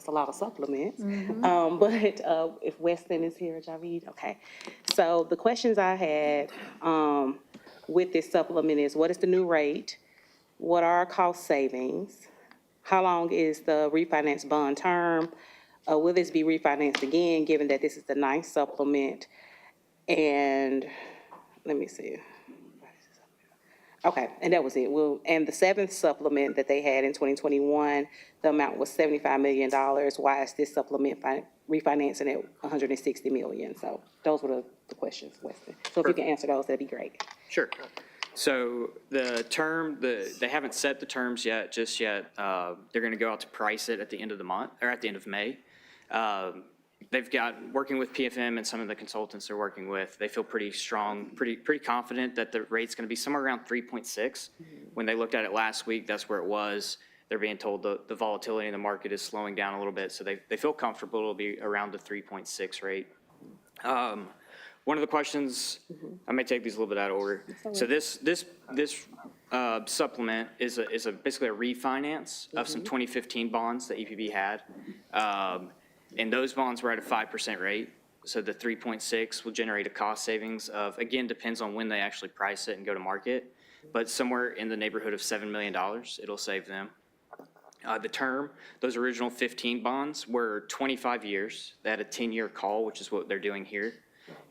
a lot of supplements. But if Weston is here, Javid, okay. So the questions I had with this supplement is, what is the new rate? What are our cost savings? How long is the refinance bond term? Will this be refinanced again, given that this is the 9th supplement? And let me see. Okay, and that was it. And the 7th supplement that they had in 2021, the amount was $75 million. Why is this supplement refinancing at $160 million? So those were the questions, Weston. So if you can answer those, that'd be great. Sure. So the term, they haven't set the terms just yet. They're going to go out to price it at the end of the month, or at the end of May. They've got, working with PFM and some of the consultants they're working with, they feel pretty strong, pretty confident that the rate's going to be somewhere around 3.6. When they looked at it last week, that's where it was. They're being told the volatility in the market is slowing down a little bit, so they feel comfortable it'll be around the 3.6 rate. One of the questions, I may take these a little bit out of order. So this supplement is basically a refinance of some 2015 bonds that EPB had. And those bonds were at a 5% rate. So the 3.6 will generate a cost savings of, again, depends on when they actually price it and go to market, but somewhere in the neighborhood of $7 million, it'll save them. The term, those original 15 bonds were 25 years. They had a 10-year call, which is what they're doing here.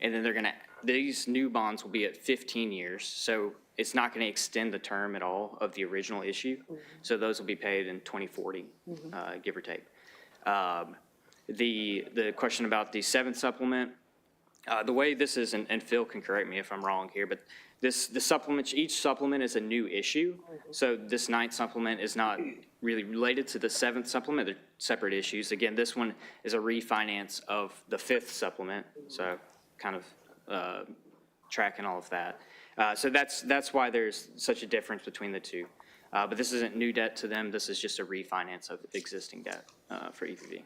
And then these new bonds will be at 15 years. So it's not going to extend the term at all of the original issue. So those will be paid in 2040, give or take. The question about the seventh supplement, the way this is, and Phil can correct me if I'm wrong here, but the supplement, each supplement is a new issue. So this ninth supplement is not really related to the seventh supplement. They're separate issues. Again, this one is a refinance of the fifth supplement. So kind of tracking all of that. So that's why there's such a difference between the two. But this isn't new debt to them. This is just a refinance of existing debt for EPV.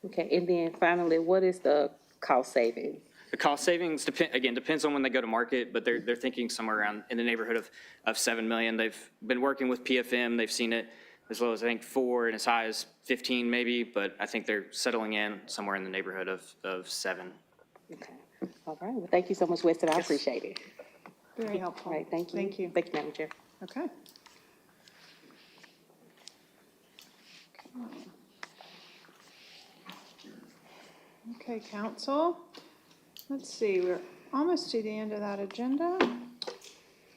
Okay, and then finally, what is the cost savings? The cost savings depends on when they go to market, but they're thinking somewhere around in the neighborhood of 7 million. They've been working with PFM. They've seen it as low as I think 4 and as high as 15 maybe, but I think they're settling in somewhere in the neighborhood of 7. Okay, all right. Well, thank you so much, Weston. I appreciate it. Very helpful. All right, thank you. Thank you. Thank you, Madam Chair. Okay. Okay, council. Let's see, we're almost to the end of that agenda.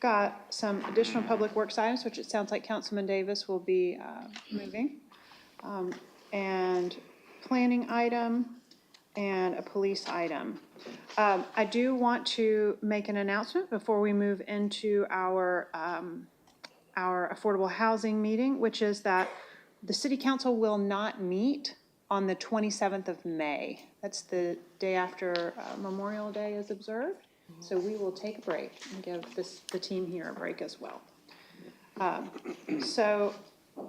Got some additional public works items, which it sounds like Councilman Davis will be moving. And planning item and a police item. I do want to make an announcement before we move into our affordable housing meeting, which is that the city council will not meet on the 27th of May. That's the day after Memorial Day is observed. So we will take a break and give the team here a break as well. So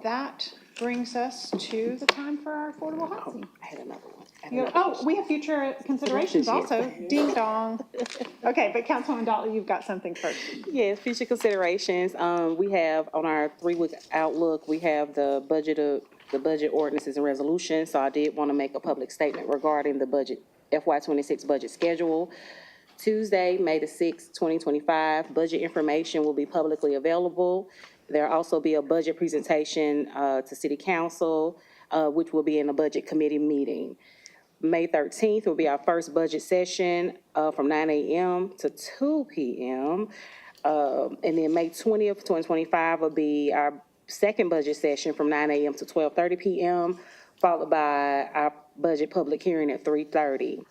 that brings us to the time for our affordable housing. I had another one. We have future considerations also. Ding dong. Okay, but Councilwoman Dolly, you've got something first. Yes, future considerations. We have on our 3-week outlook, we have the budget ordinances and resolutions. So I did want to make a public statement regarding the budget, FY26 budget schedule. Tuesday, May the 6th, 2025, budget information will be publicly available. There'll also be a budget presentation to City Council, which will be in a budget committee meeting. May 13th will be our first budget session from 9 a.m. to 2 p.m. And then May 20th, 2025 will be our second budget session from 9 a.m. to 12:30 p.m., followed by our budget public hearing at 3:30.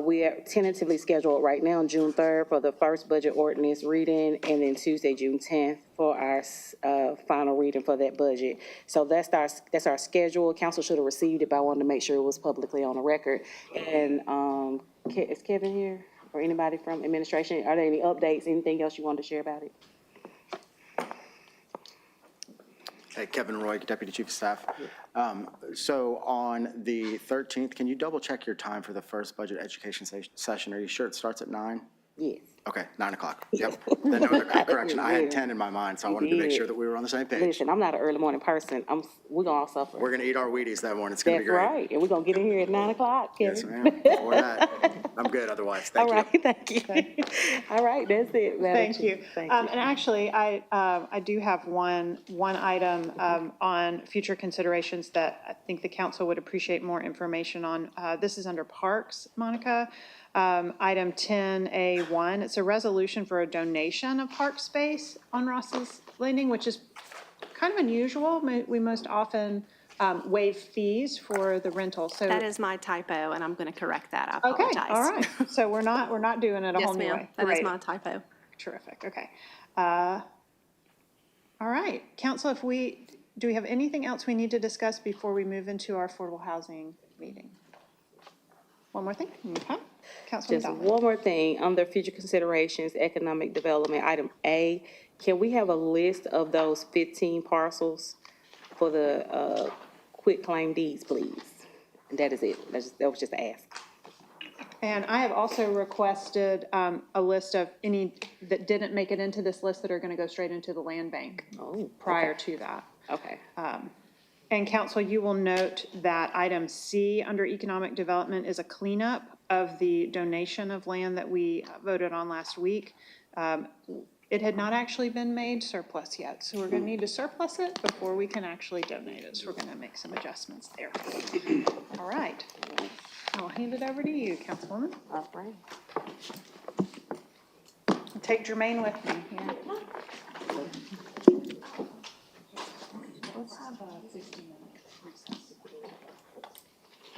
We are tentatively scheduled right now, June 3rd, for the first budget ordinance reading, and then Tuesday, June 10th, for our final reading for that budget. So that's our schedule. Council should have received it, but I wanted to make sure it was publicly on the record. And is Kevin here, or anybody from administration? Are there any updates, anything else you wanted to share about it? Hey, Kevin Roy, Deputy Chief of Staff. So on the 13th, can you double check your time for the first budget education session? Are you sure it starts at 9? Yes. Okay, 9 o'clock. Yep. Then no other correction. I had 10 in my mind, so I wanted to make sure that we were on the same page. Listen, I'm not an early morning person. We're gonna all suffer. We're going to eat our Wheaties that morning. It's going to That's be great. right, and we're gonna get in here at 9 o'clock, Kevin. Yes, ma'am. Before that, I'm good otherwise. Thank All you. right, thank you. All right, that's it. Madam Thank Chair. you. Thank you. And actually, I do have one item on future considerations that I think the council would appreciate more information on. This is under Parks, Monica. Item 10A1, it's a resolution for a donation of park space on Ross's Landing, which is kind of unusual. We most often waive fees for the rental, so. That is my typo, and I'm going to correct that. I Okay, apologize. all right. So we're not doing it a whole Yes, new ma'am. way. That is Great. my typo. Terrific, okay. All right, council, do we have anything else we need to discuss before we move into our affordable housing meeting? One more thing? Okay. Councilman Just Dodd. one more thing, under future considerations, economic development, item A, can we have a list of those 15 parcels for the quit claim deeds, please? And that is it. That was just an ask. And I have also requested a list of any that didn't make it into this list that are going to go straight into the land bank prior to that. Okay. And council, you will note that item C under economic development is a cleanup of the donation of land that we voted on last week. It had not actually been made surplus yet, so we're going to need to surplus it before we can actually donate it. So we're going to make some adjustments there. All right. I'll hand it over to you, Councilwoman. All right. Take Jermaine with me. Yeah. Let's have a 15-minute recess.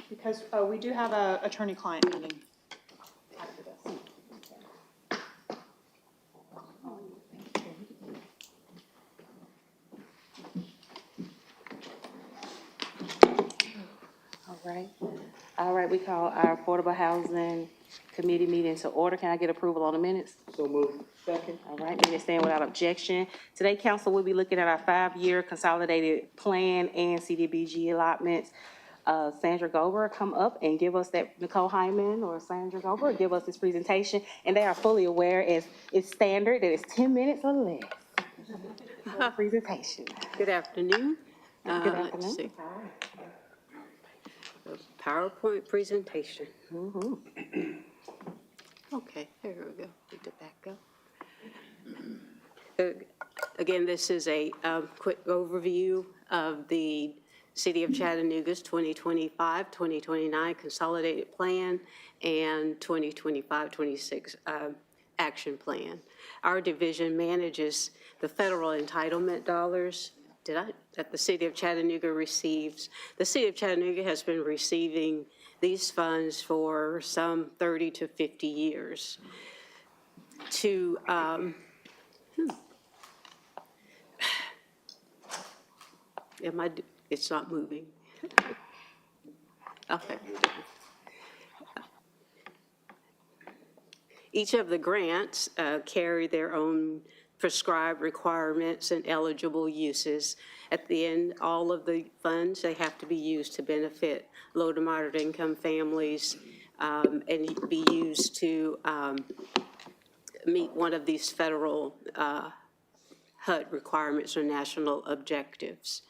Because we do have a attorney-client meeting after this. All right, we call our Affordable Housing Committee meeting to order. Can I get approval on the minutes? So moved. Second. All right, minutes stand without objection. Today, council will be looking at our 5-year consolidated plan and CDBG allotments. Sandra Gober, come up and give us that, Nicole Hyman or Sandra Gober, give us this presentation. And they are fully aware, as it's standard, that it's 10 minutes or less for the presentation. Good afternoon. Good Let's afternoon. see. A PowerPoint presentation. Okay, there we go. Need to back up. Again, this is a quick overview of the City of Chattanooga's 2025-2029 Consolidated Plan and 2025-26 Action Plan. Our division manages the federal entitlement dollars that the City of Chattanooga receives. The City of Chattanooga has been receiving these funds for some 30 to 50 years. It's not moving. Okay. Each of the grants carry their own prescribed requirements and eligible uses. At the end, all of the funds, they have to be used to benefit low to moderate income families and be used to meet one of these federal HUD requirements or national objectives.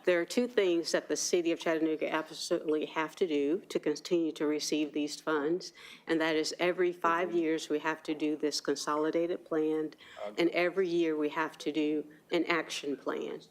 There are two things that the City of Chattanooga absolutely have to do to continue to receive these funds, and that is every 5 years we have to do this consolidated plan, and every year we have to do an action plan.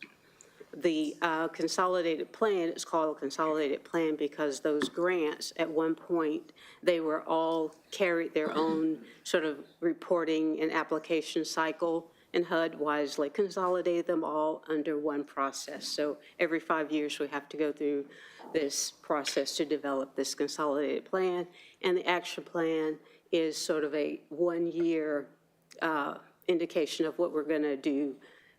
The consolidated plan is called a consolidated plan because those grants, at one point, they were all carried their own sort of reporting and application cycle, and HUD wisely consolidated them all under one process. So every 5 years, we have to go through this process to develop this consolidated plan, and the action plan is sort of a 1-year indication of what we're going to do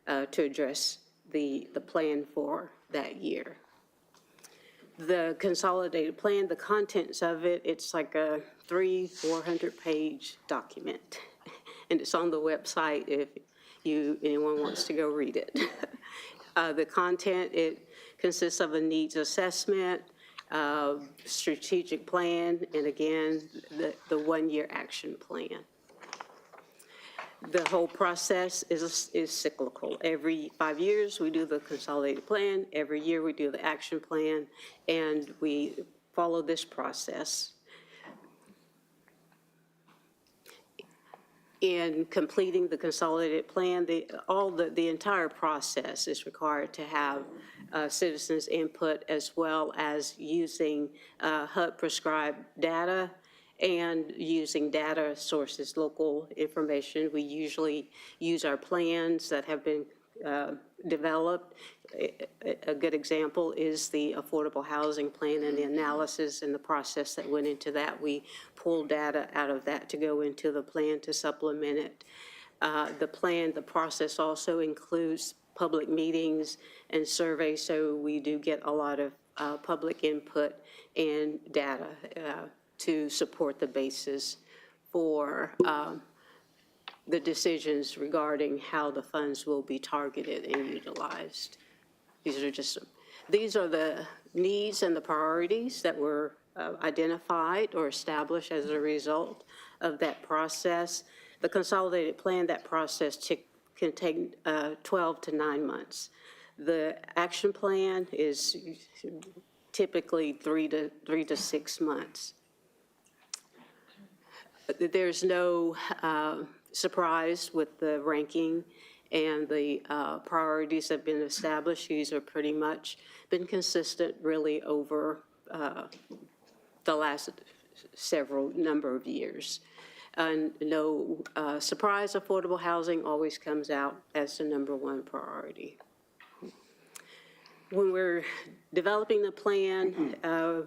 to address the plan for that year. The consolidated plan, the contents of it, it's like a 400-page document, and it's on the website if anyone wants to go read it. The content, it consists of a needs assessment, strategic plan, and again, the 1-year action plan. The whole process is cyclical. Every 5 years, we do the consolidated plan. Every year, we do the action plan, and we follow this process. In completing the consolidated plan, the entire process is required to have citizens' input, as well as using HUD-prescribed data and using data sources, local information. We usually use our plans that have been developed. A good example is the affordable housing plan and the analysis and the process that went into that. We pull data out of that to go into the plan to supplement it. The process also includes public meetings and surveys, so we do get a lot of public input and data to support the basis for the decisions regarding how the funds will be targeted and utilized. These are the needs and the priorities that were identified or established as a result of that process. The consolidated plan, that process can take 12 to 9 months. The action plan is typically 3 to 6 months. There's no surprised with the ranking and the priorities that have been established. These are pretty much been consistent really over the last several number of years. And no surprise, affordable housing always comes out as the #1 priority. When we're developing the plan, I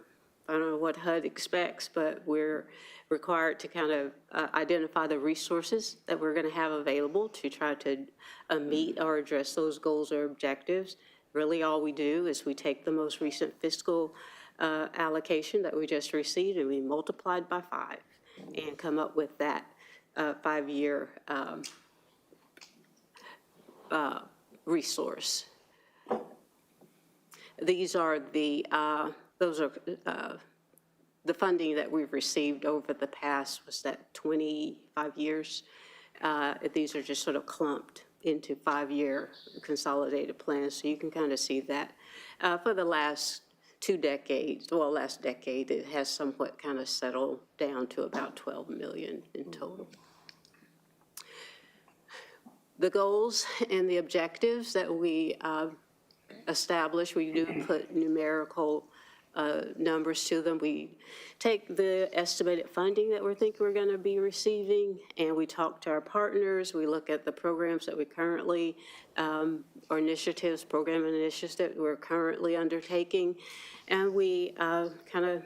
don't know what HUD expects, but we're required to kind of identify the resources that we're going to have available to try to meet or address those goals or objectives. Really, all we do is we take the most recent fiscal allocation that we just received and we multiply it by 5 and come up with that 5-year resource. These are those are the funding that we've received over the past, was that 25 years? These are just sort of clumped into 5-year consolidated plans, so you can kind of see that. For the last 2 decades, well, last decade, it has somewhat kind of settled down to about 12 million in total. The goals and the objectives that we establish, we do put numerical numbers to them. We take the estimated funding that we think we're going to be receiving, and we talk to our partners. We look at the programs that we currently, or initiatives, program initiatives that we're currently undertaking, and we kind of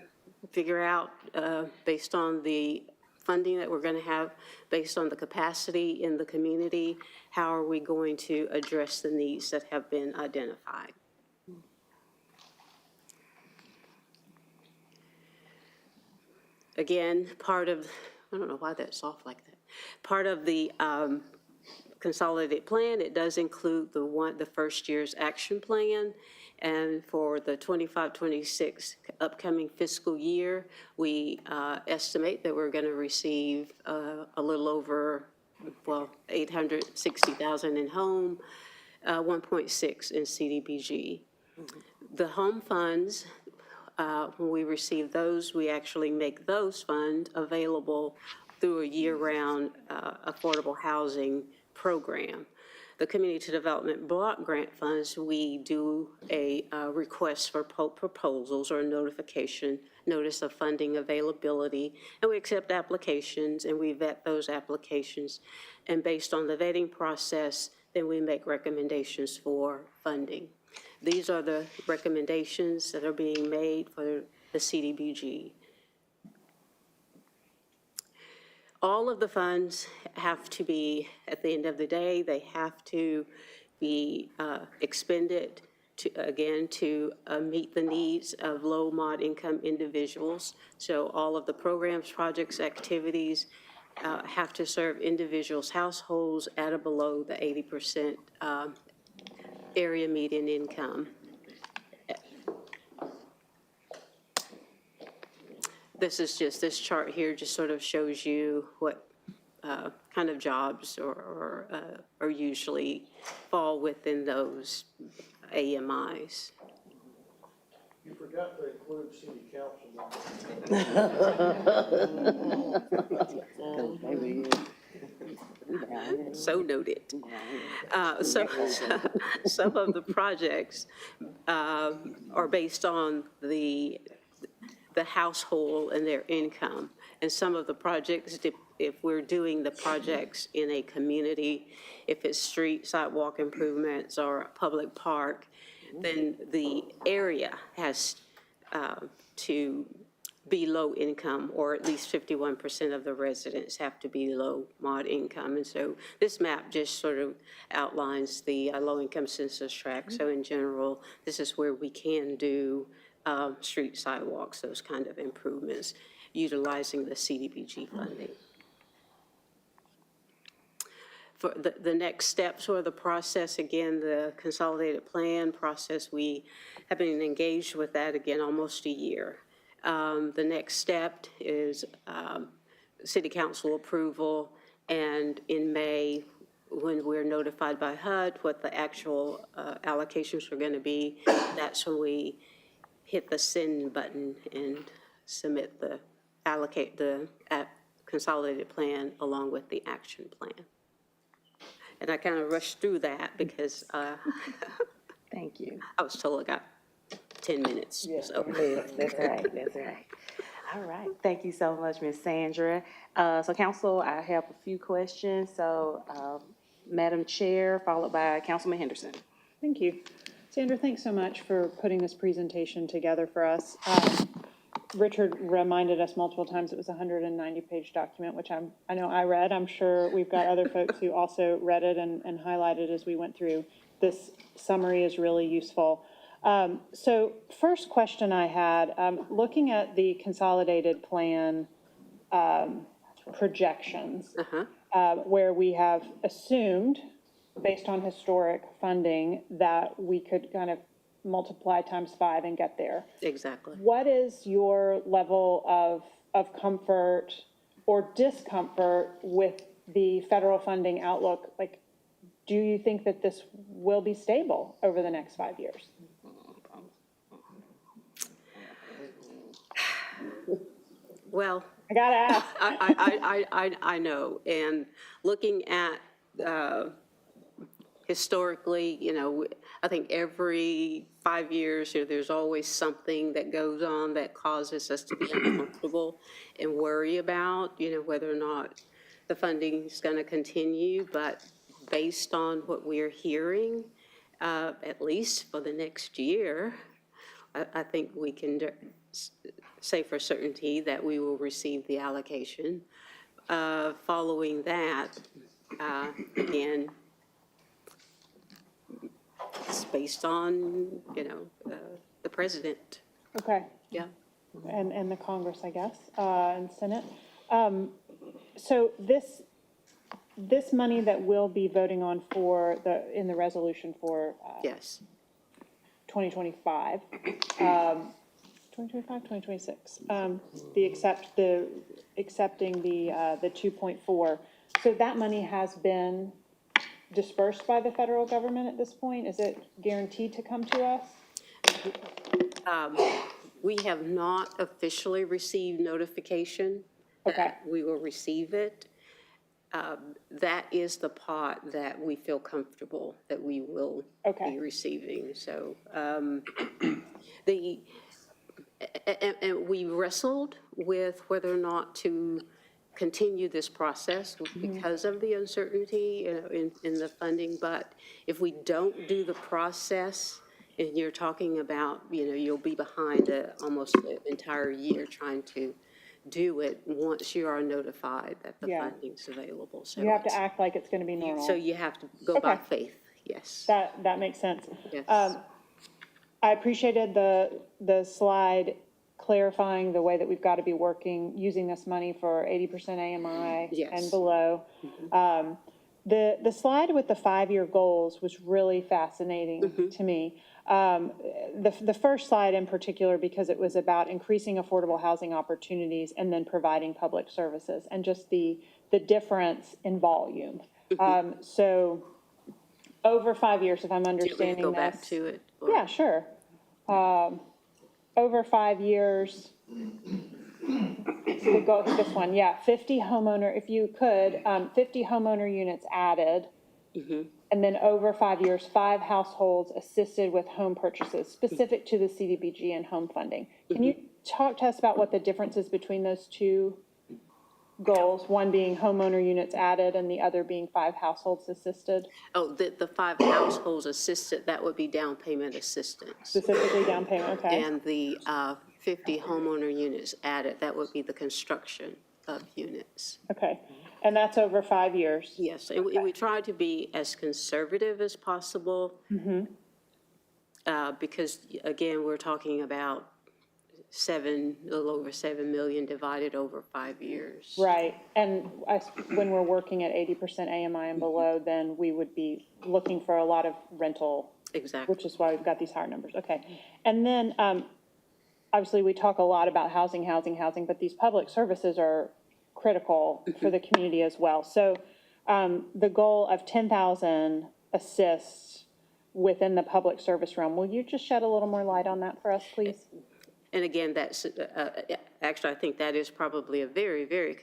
figure out, based on the funding that we're going to have, based on the capacity in the community, how are we going to address the needs that have been identified. Again, part of, I don't know why that's off like that. Part of the consolidated plan, it does include the first year's action plan. And for the 25-26 upcoming fiscal year, we estimate that we're going to receive a little over, well, $860,000 in home, 1.6 in CDBG. The home funds, when we receive those, we actually make those funds available through a year-round affordable housing program. The community development block grant funds, we do a request for proposals or notification, notice of funding availability, and we accept applications and we vet those applications. And based on the vetting process, then we make recommendations for funding. These are the recommendations that are being made for the CDBG. All of the funds have to be, at the end of the day, they have to be expended to meet the needs of low mod income individuals. So all of the programs, projects, activities have to serve individuals' households at or below the 80% area median income. This chart here just sort of shows you what kind of jobs or usually fall within those AMIs. You forgot to include city council. So noted. Some of the projects are based on the household and their income. And some of the projects, if we're doing the projects in a community, if it's street, sidewalk improvements, or a public park, then the area has to be low income, or at least 51% of the residents have to be low mod income. And so this map just sort of outlines the low income census tract. So in general, this is where we can do street, sidewalks, those kind of improvements, utilizing the CDBG funding. For the next steps or the process, again, the consolidated plan process, we have been engaged with that again almost a year. The next step is city council approval, and in May, when we're notified by HUD what the actual allocations are going to be, that's when we hit the send button and submit the consolidated plan along with the action plan. And I kind of rushed through that because Thank you. I was told I got 10 minutes, so. That's right, that's right. All right, thank you so much, Ms. Sandra. So council, I have a few questions. So, Madam Chair, followed by Councilman Henderson. Thank you. Sandra, thanks so much for putting this presentation together for us. Richard reminded us multiple times it was a 190-page document, which I know I read. I'm sure we've got other folks who also read it and highlighted as we went through. This summary is really useful. So first question I had, looking at the consolidated plan projections, where we have assumed, based on historic funding, that we could kind of multiply times 5 and get there. Exactly. What is your level of comfort or discomfort with the federal funding outlook? Like, do you think that this will be stable over the next 5 years? Well, I gotta ask. I know, and looking at historically, I think every 5 years, there's always something that goes on that causes us to be uncomfortable and worry about, whether or not the funding is going to continue. But based on what we're hearing, at least for the next year, I think we can say for certainty that we will receive the allocation. Following that, again, it's based on, the president. Okay. Yeah. And the Congress, I guess, and Senate. So this money that we'll be voting on in the resolution for Yes. 2025, 2026, accepting the 2.4. So that money has been dispersed by the federal government at this point? Is it guaranteed to come to us? We have not officially received notification that we will receive it. That is the part that we feel comfortable that we will be receiving. So and we wrestled with whether or not to continue this process because of the uncertainty in the funding. But if we don't do the process, and you're talking about, you'll be behind almost an entire year trying to do it once you are notified that the funding's available. So you have to act like it's going to be normal. So you have to go by faith, yes. That makes sense. Yes. I appreciated the slide clarifying the way that we've got to be using this money for 80% AMI and below. The slide with the 5-year goals was really fascinating to me. The first slide in particular, because it was about increasing affordable housing opportunities and then providing public services, and just the difference in volume. So over 5 years, if I'm understanding go this. back to it? Or? Yeah, sure. Over 5 years, we'll go this one, 50 homeowner, if you could, 50 homeowner units added. And then over 5 years, 5 households assisted with home purchases specific to the CDBG and home funding. Can you talk to us about what the difference is between those two goals, one being homeowner units added and the other being 5 households assisted? Oh, the 5 households assisted, that would be down payment assistance. Specifically down payment, okay. And the 50 homeowner units added, that would be the construction of units. Okay, and that's over 5 years? Yes, and we try to be as conservative as possible. Because, again, we're talking about a little over 7 million divided over 5 years. Right, and when we're working at 80% AMI and below, then we would be looking for a lot of rental. Exactly. Which is why we've got these higher numbers, okay. And then, obviously, we talk a lot about housing, but these public services are critical for the community as well. So the goal of 10,000 assists within the public service realm, will you just shed a little more light on that for us, please? And again, that's, actually, I think that is probably a very, very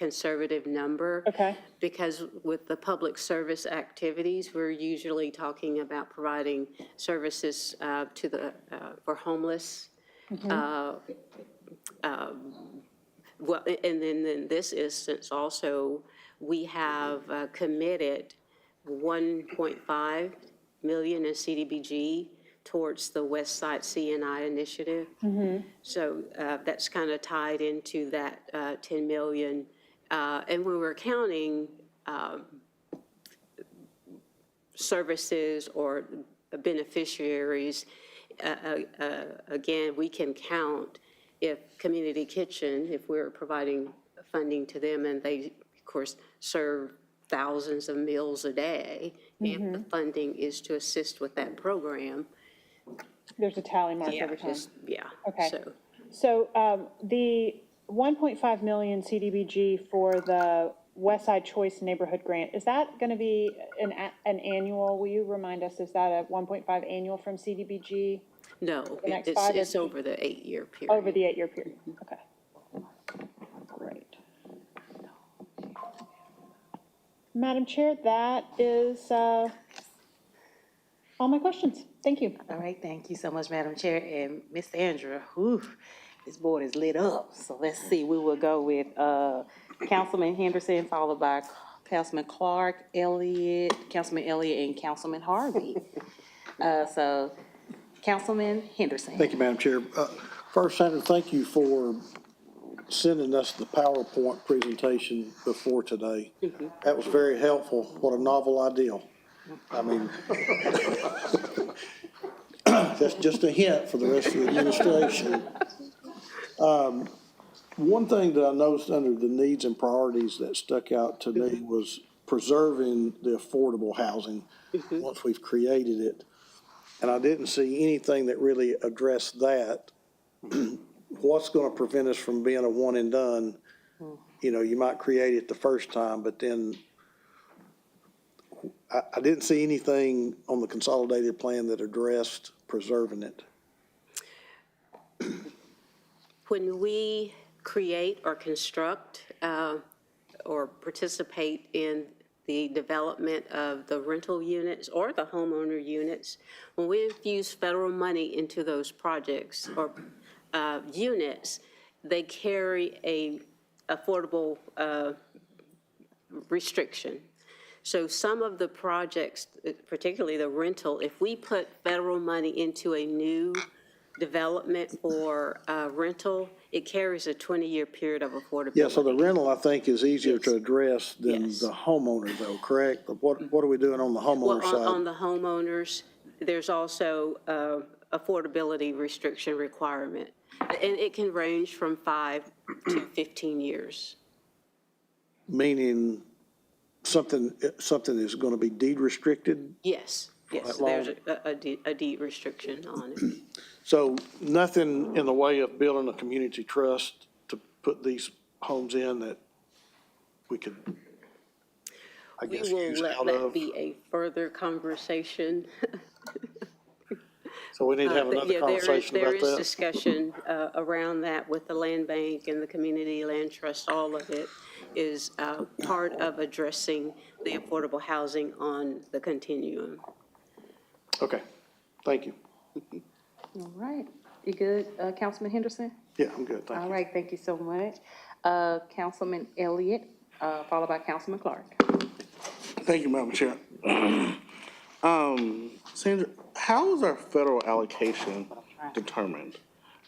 conservative number. Okay. Because with the public service activities, we're usually talking about providing services to the, for homeless. Well, and then in this instance also, we have committed 1.5 million in CDBG towards the West Side CNI initiative. So that's kind of tied into that 10 million. And we were counting services or beneficiaries. Again, we can count if Community Kitchen, if we're providing funding to them and they, of course, serve thousands of meals a day, if the funding is to assist with that program. There's a tally mark Yeah, every time. yeah. Okay. So the 1.5 million CDBG for the West Side Choice Neighborhood Grant, is that going to be an annual? Will you remind us, is that a 1.5 annual from CDBG? No, The next 5 it's or- over the 8-year period. Over the 8-year period, okay. Great. Madam Chair, that is all my questions. Thank you. All right, thank you so much, Madam Chair. And Ms. Andrew, whew, this board is lit up. So let's see, we will go with Councilman Henderson, followed by Councilman Clark, Councilman Elliott, and Councilman Harvey. So Councilman Henderson. Thank you, Madam Chair. First, Senator, thank you for sending us the PowerPoint presentation before today. That was very helpful. What a novel idea. I mean, that's just a hint for the rest of the administration. One thing that I noticed under the needs and priorities that stuck out to me was preserving the affordable housing once we've created it. And I didn't see anything that really addressed that. What's going to prevent us from being a one and done? You know, you might create it the first time, but then I didn't see anything on the consolidated plan that addressed preserving it. When we create or construct or participate in the development of the rental units or the homeowner units, when we infuse federal money into those projects or units, they carry a affordable restriction. So some of the projects, particularly the rental, if we put federal money into a new development for rental, it carries a 20-year period of affordability. Yeah, so the rental, I think, is easier to address than Yes. the homeowner though, correct? But what are we doing on the homeowner Well, on side? the homeowners, there's also affordability restriction requirement. And it can range from 5 to 15 years. Meaning something is going to be deed restricted? Yes, yes, That long? there's a deed restriction on it. So nothing in the way of building a community trust to put these homes in that we could, I We guess, will use let out that of? be a further conversation. So we need to have another Yeah, conversation there about is that? discussion around that with the land bank and the community land trust. All of it is part of addressing the affordable housing on the continuum. Okay, thank you. All right, you good, Councilman Henderson? Yeah, I'm good, thank All you. right, thank you so much. Councilman Elliott, followed by Councilman Clark. Thank you, Madam Chair. Sandra, how is our federal allocation determined?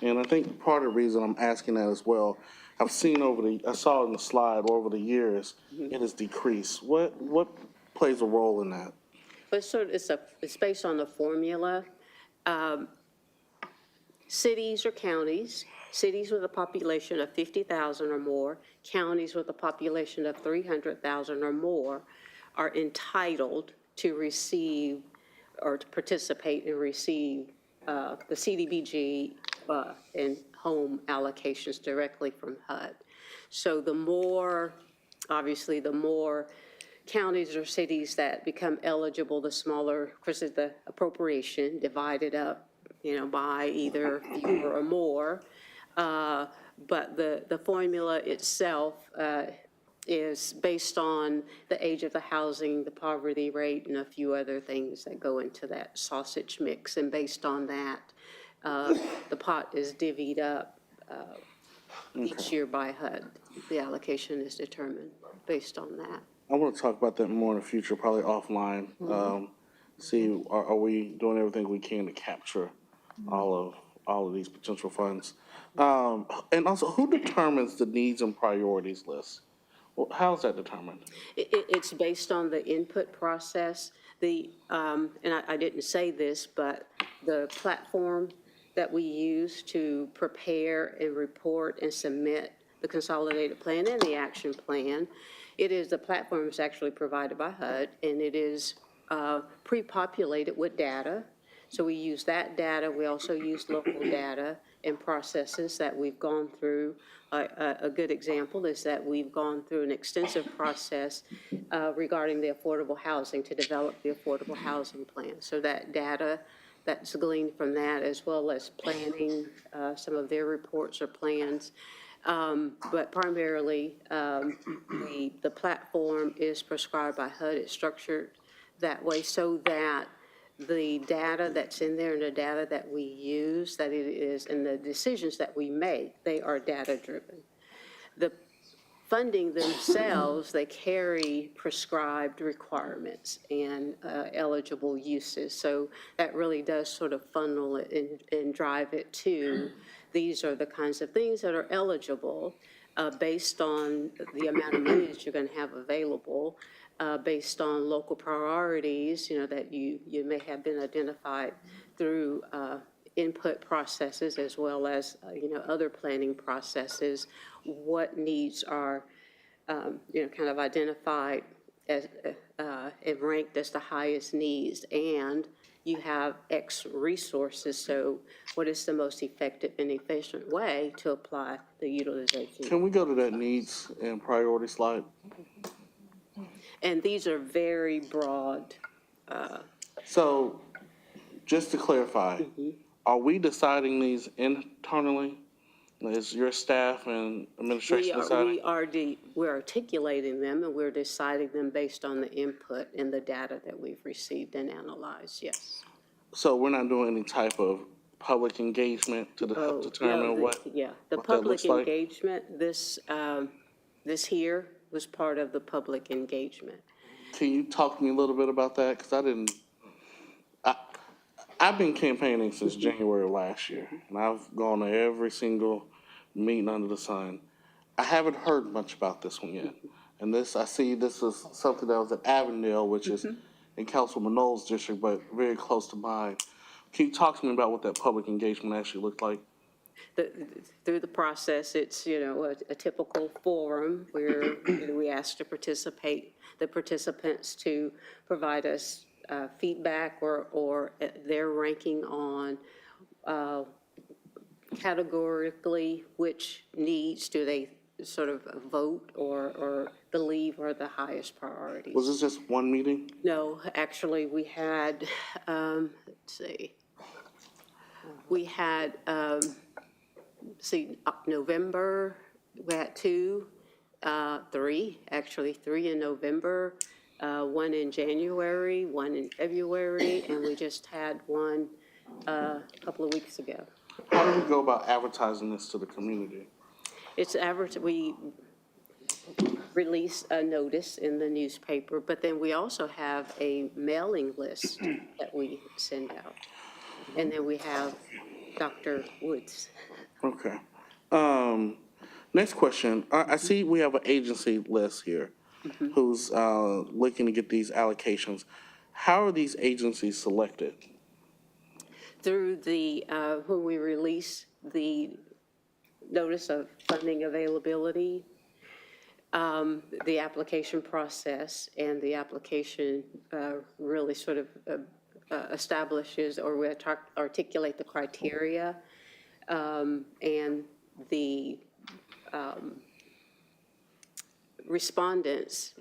And I think part of the reason I'm asking that as well, I've seen I saw it in the slide, over the years, it has decreased. What plays a role in that? But so it's based on the formula. Cities or counties, cities with a population of 50,000 or more, counties with a population of 300,000 or more are entitled to receive or to participate and receive the CDBG and home allocations directly from HUD. So the more, obviously, the more counties or cities that become eligible, the smaller, of course, is the appropriation divided up, by either fewer or more. But the formula itself is based on the age of the housing, the poverty rate, and a few other things that go into that sausage mix. And based on that, the pot is divvied up each year by HUD. The allocation is determined based on that. I want to talk about that more in the future, probably offline. See, are we doing everything we can to capture all of these potential funds? And also, who determines the needs and priorities list? Well, how is that determined? It's based on the input process. And I didn't say this, but the platform that we use to prepare and report and submit the consolidated plan and the action plan, the platform is actually provided by HUD, and it is pre-populated with data. So we use that data. We also use local data and processes that we've gone through. A good example is that we've gone through an extensive process regarding the affordable housing to develop the affordable housing plan. So that data that's gleaned from that, as well as planning some of their reports or plans. But primarily, the platform is prescribed by HUD. It's structured that way so that the data that's in there and the data that we use, that it is, and the decisions that we make, they are data-driven. The funding themselves, they carry prescribed requirements and eligible uses. So that really does sort of funnel it and drive it to, these are the kinds of things that are eligible based on the amount of money that you're going to have available, based on local priorities, that you may have been identified through input processes as well as, other planning processes. What needs are, kind of identified as and ranked as the highest needs, and you have X resources, so what is the most effective and efficient way to apply the utilization? Can we go to that needs and priority slide? And these are very broad. So, just to clarify, are we deciding these internally? Is your staff and administration deciding? We're articulating them, and we're deciding them based on the input and the data that we've received and analyzed, yes. So we're not doing any type of public engagement to determine what The what that public looks like? engagement, this here was part of the public engagement. Can you talk to me a little bit about that? Because I've been campaigning since January of last year, and I've gone to every single meeting under the sun. I haven't heard much about this one yet. And I see this is something that was at Avondale, which is in Councilwoman Knowles' district, but very close to mine. Can you talk to me about what that public engagement actually looked like? Through the process, it's, a typical forum where we ask the participants to provide us feedback or their ranking on categorically which needs do they sort of vote or believe are the highest priorities. Was this just one meeting? No, actually, we had, let's see, we had, November, we had three in November, one in January, one in February, and we just had one a couple of weeks ago. How do we go about advertising this to the community? We release a notice in the newspaper, but then we also have a mailing list that we send out. And then we have Dr. Woods. Okay. Next question. I see we have an agency list here who's looking to get these allocations. How are these agencies selected? Through when we release the notice of funding availability, the application process and the application really sort of establishes or we articulate the criteria and the respondents,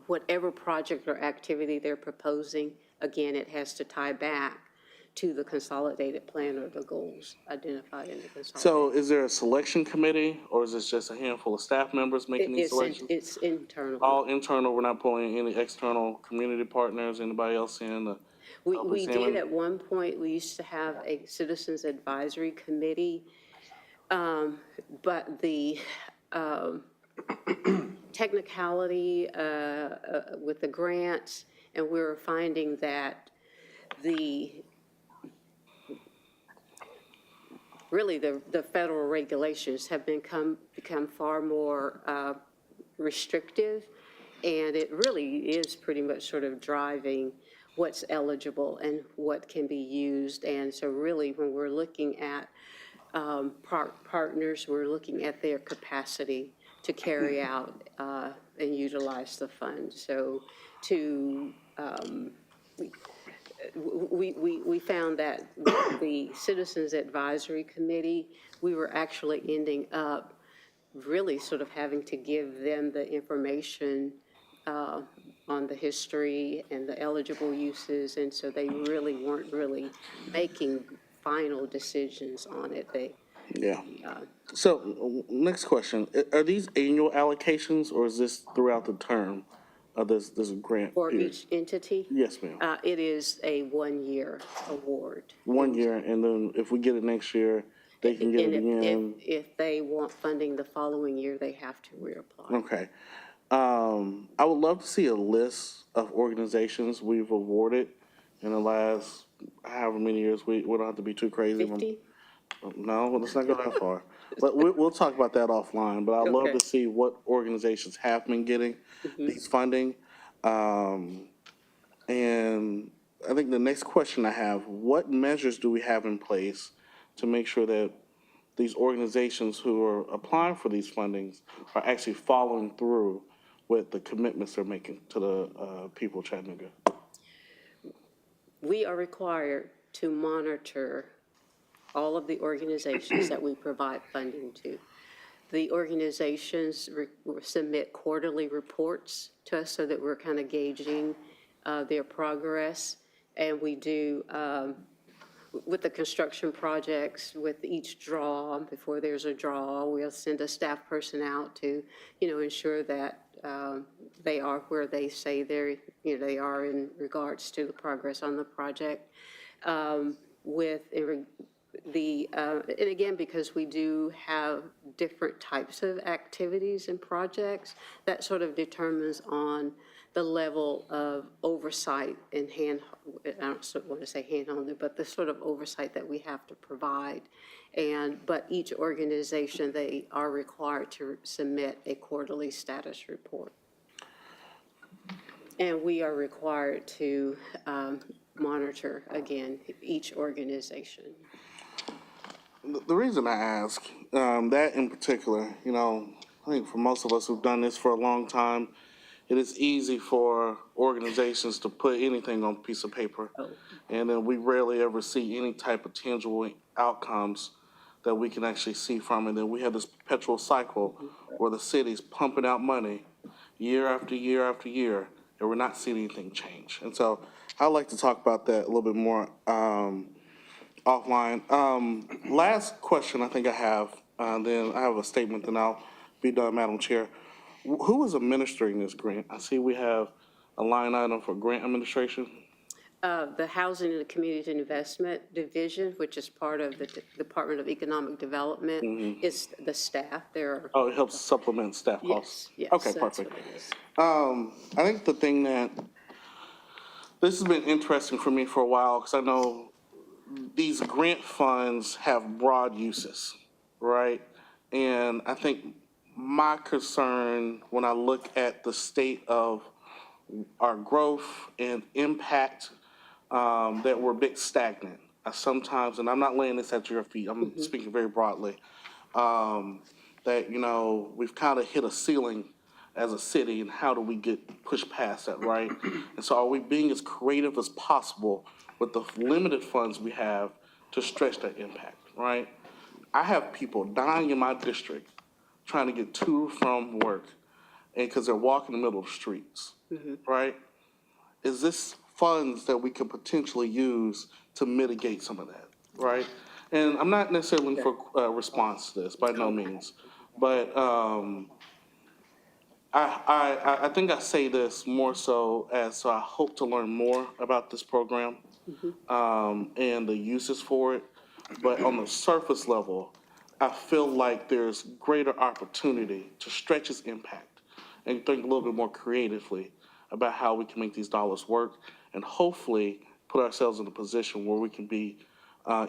whatever project or activity they're proposing, again, it has to tie back to the consolidated plan or the goals identified in the consolidated. So is there a selection committee, or is this just a handful of staff members making these selections? It's internal. All internal, we're not pulling any external community partners, anybody else in to help We examine? did at one point, we used to have a citizens advisory committee, but the technicality with the grants, and we were finding that really the federal regulations have become far more restrictive, and it really is pretty much sort of driving what's eligible and what can be used. And so really, when we're looking at partners, we're looking at their capacity to carry out and utilize the fund. So we found that the Citizens Advisory Committee, we were actually ending up really sort of having to give them the information on the history and the eligible uses, and so they really weren't really making final decisions on it. Yeah. So, next question. Are these annual allocations, or is this throughout the term of this grant For period? each entity? Yes, ma'am. It is a one-year award. 1 year, and then if we get it next year, they can get And it again? if they want funding the following year, they have to reapply. Okay. I would love to see a list of organizations we've awarded in the last however many years. We don't have to be too crazy. 50? No, let's not go that far. But we'll talk about that offline. But I'd love Okay. to see what organizations have been getting these funding. And I think the next question I have, what measures do we have in place to make sure that these organizations who are applying for these fundings are actually following through with the commitments they're making to the people of Chattanooga? We are required to monitor all of the organizations that we provide funding to. The organizations submit quarterly reports to us so that we're kind of gauging their progress. And we do, with the construction projects, with each draw, before there's a draw, we'll send a staff person out to, ensure that they are where they say they are in regards to the progress on the project. And again, because we do have different types of activities and projects, that sort of determines on the level of oversight and I don't want to say hand-holding, but the sort of oversight that we have to provide. But each organization, they are required to submit a quarterly status report. And we are required to monitor, again, each organization. The reason I ask, that in particular, I think for most of us who've done this for a long time, it is easy for organizations to put anything on a piece of paper. And then we rarely ever see any type of tangible outcomes that we can actually see from it. And then we have this perpetual cycle where the city's pumping out money year after year after year, and we're not seeing anything change. And so I'd like to talk about that a little bit more offline. Last question I think I have, then I have a statement, then I'll be done, Madam Chair. Who is administering this grant? I see we have a line item for grant administration. The Housing and Community Investment Division, which is part of the Department of Economic Development, is the staff. Oh, it helps supplement staff costs? Yes, Okay, that's perfect. what it is. I think the thing that, this has been interesting for me for a while, because I know these grant funds have broad uses, right? And I think my concern when I look at the state of our growth and impact, that we're a bit stagnant. Sometimes, and I'm not laying this at your feet, I'm speaking very broadly, that, we've kind of hit a ceiling as a city, and how do we get pushed past that, right? And so are we being as creative as possible with the limited funds we have to stretch that impact, right? I have people dying in my district trying to get to from work, and because they're walking in the middle of the streets, right? Is this funds that we could potentially use to mitigate some of that, right? And I'm not necessarily looking for a response to this, by no means. But I think I say this more so as I hope to learn more about this program and the uses for it. But on the surface level, I feel like there's greater opportunity to stretch its impact and think a little bit more creatively about how we can make these dollars work and hopefully put ourselves in a position where we can be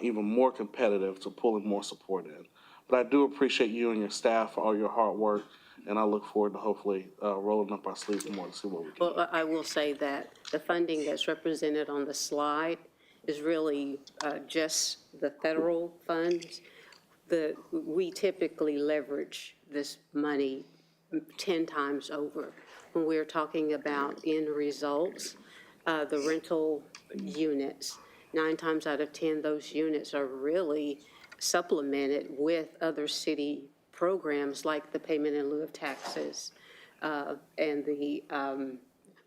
even more competitive to pulling more support in. But I do appreciate you and your staff for all your hard work, and I look forward to hopefully rolling up our sleeves more to see what we can do. Well, I will say that the funding that's represented on the slide is really just the federal funds. We typically leverage this money 10 times over. When we're talking about end results, the rental units, 9 times out of 10, those units are really supplemented with other city programs like the payment in lieu of taxes and the,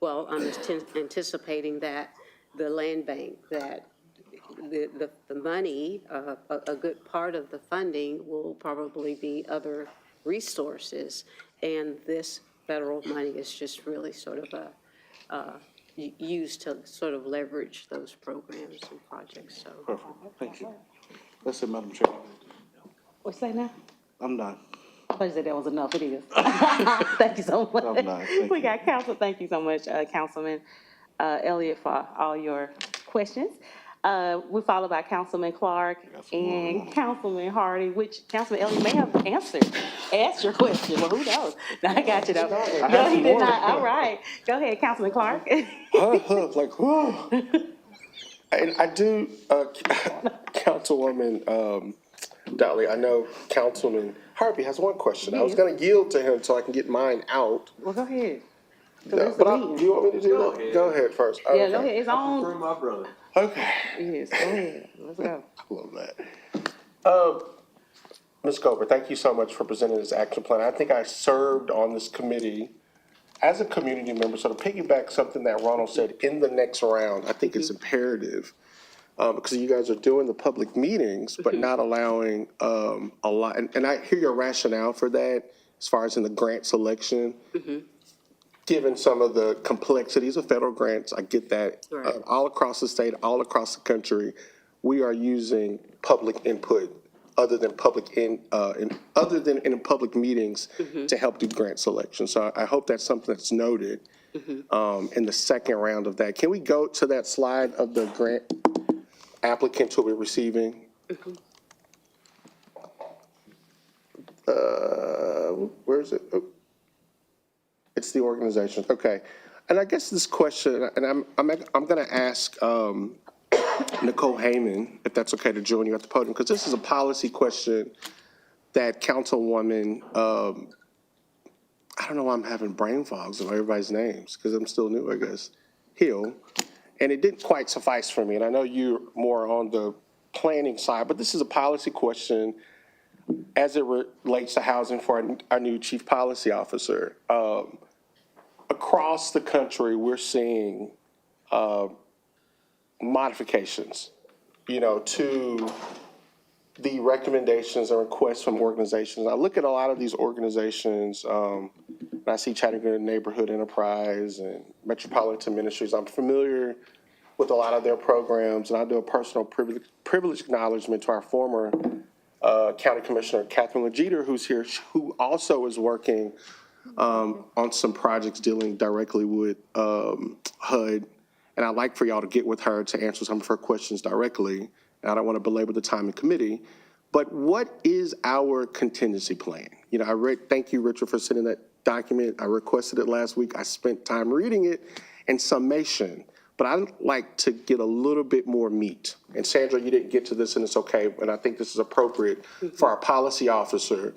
well, I'm anticipating that the land bank, that the money, a good part of the funding will probably be other resources. And this federal money is just really sort of used to sort of leverage those programs and projects, so. Perfect, thank you. That's it, Madam Chair. What's that now? I'm done. I thought you said that was enough. It is. Thank you so much. I'm done. Thank We you. got council. Thank you so much, Councilman Elliott, for all your questions. We followed by Councilman Clark and Councilman Hardy, which Councilman Elliott may have asked your question. Well, who knows? No, I got you though. No, he did not. All right. Go ahead, Councilman Clark. Like, whoa. And I do, Councilwoman Dolly, I know Councilman Harvey has one question. I was going to yield to him so I can get mine out. Well, go ahead. No, but do you want me to do that? Go ahead first. Yeah, go ahead. It's on. my brother. Okay. Yes, go ahead. Let's go. I love that. Ms. Gober, thank you so much for presenting this action plan. I think I served on this committee as a community member, so to piggyback something that Ronald said, in the next round, I think it's imperative because you guys are doing the public meetings, but not allowing a lot. And I hear your rationale for that as far as in the grant selection. Given some of the complexities of federal grants, I get that. Right. All across the state, all across the country, we are using public input other than in public meetings to help do grant selection. So I hope that's something that's noted in the second round of that. Can we go to that slide of the grant applicants who we're receiving? Where is it? Oh. It's the organization. Okay. And I guess this question, and I'm going to ask Nicole Heyman, if that's okay to join you at the podium, because this is a policy question that Councilwoman, I don't know why I'm having brain fogs of everybody's names, because I'm still new, I guess, Hill. And it didn't quite suffice for me. And I know you're more on the planning side, but this is a policy question as it relates to housing for our new chief policy officer. Across the country, we're seeing modifications, to the recommendations and requests from organizations. I look at a lot of these organizations, and I see Chattanooga Neighborhood Enterprise and Metropolitan Ministries. I'm familiar with a lot of their programs, and I do a personal privilege acknowledgement to our former County Commissioner, Catherine Lejeter, who's here, who also is working on some projects dealing directly with HUD. And I'd like for y'all to get with her to answer some of her questions directly. And I don't want to belabor the time in committee. But what is our contingency plan? Thank you, Richard, for sending that document. I requested it last week. I spent time reading it in summation. But I'd like to get a little bit more meat. And Sandra, you didn't get to this, and it's okay. And I think this is appropriate for our policy officer.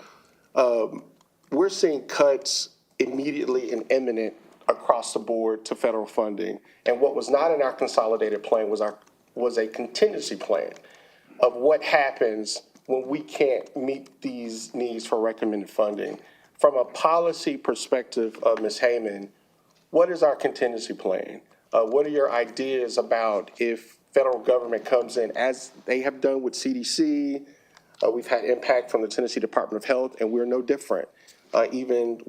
We're seeing cuts immediately and imminent across the board to federal funding. And what was not in our consolidated plan was a contingency plan of what happens when we can't meet these needs for recommended funding. From a policy perspective, Ms. Heyman, what is our contingency plan? What are your ideas about if federal government comes in, as they have done with CDC. We've had impact from the Tennessee Department of Health, and we're no different. Even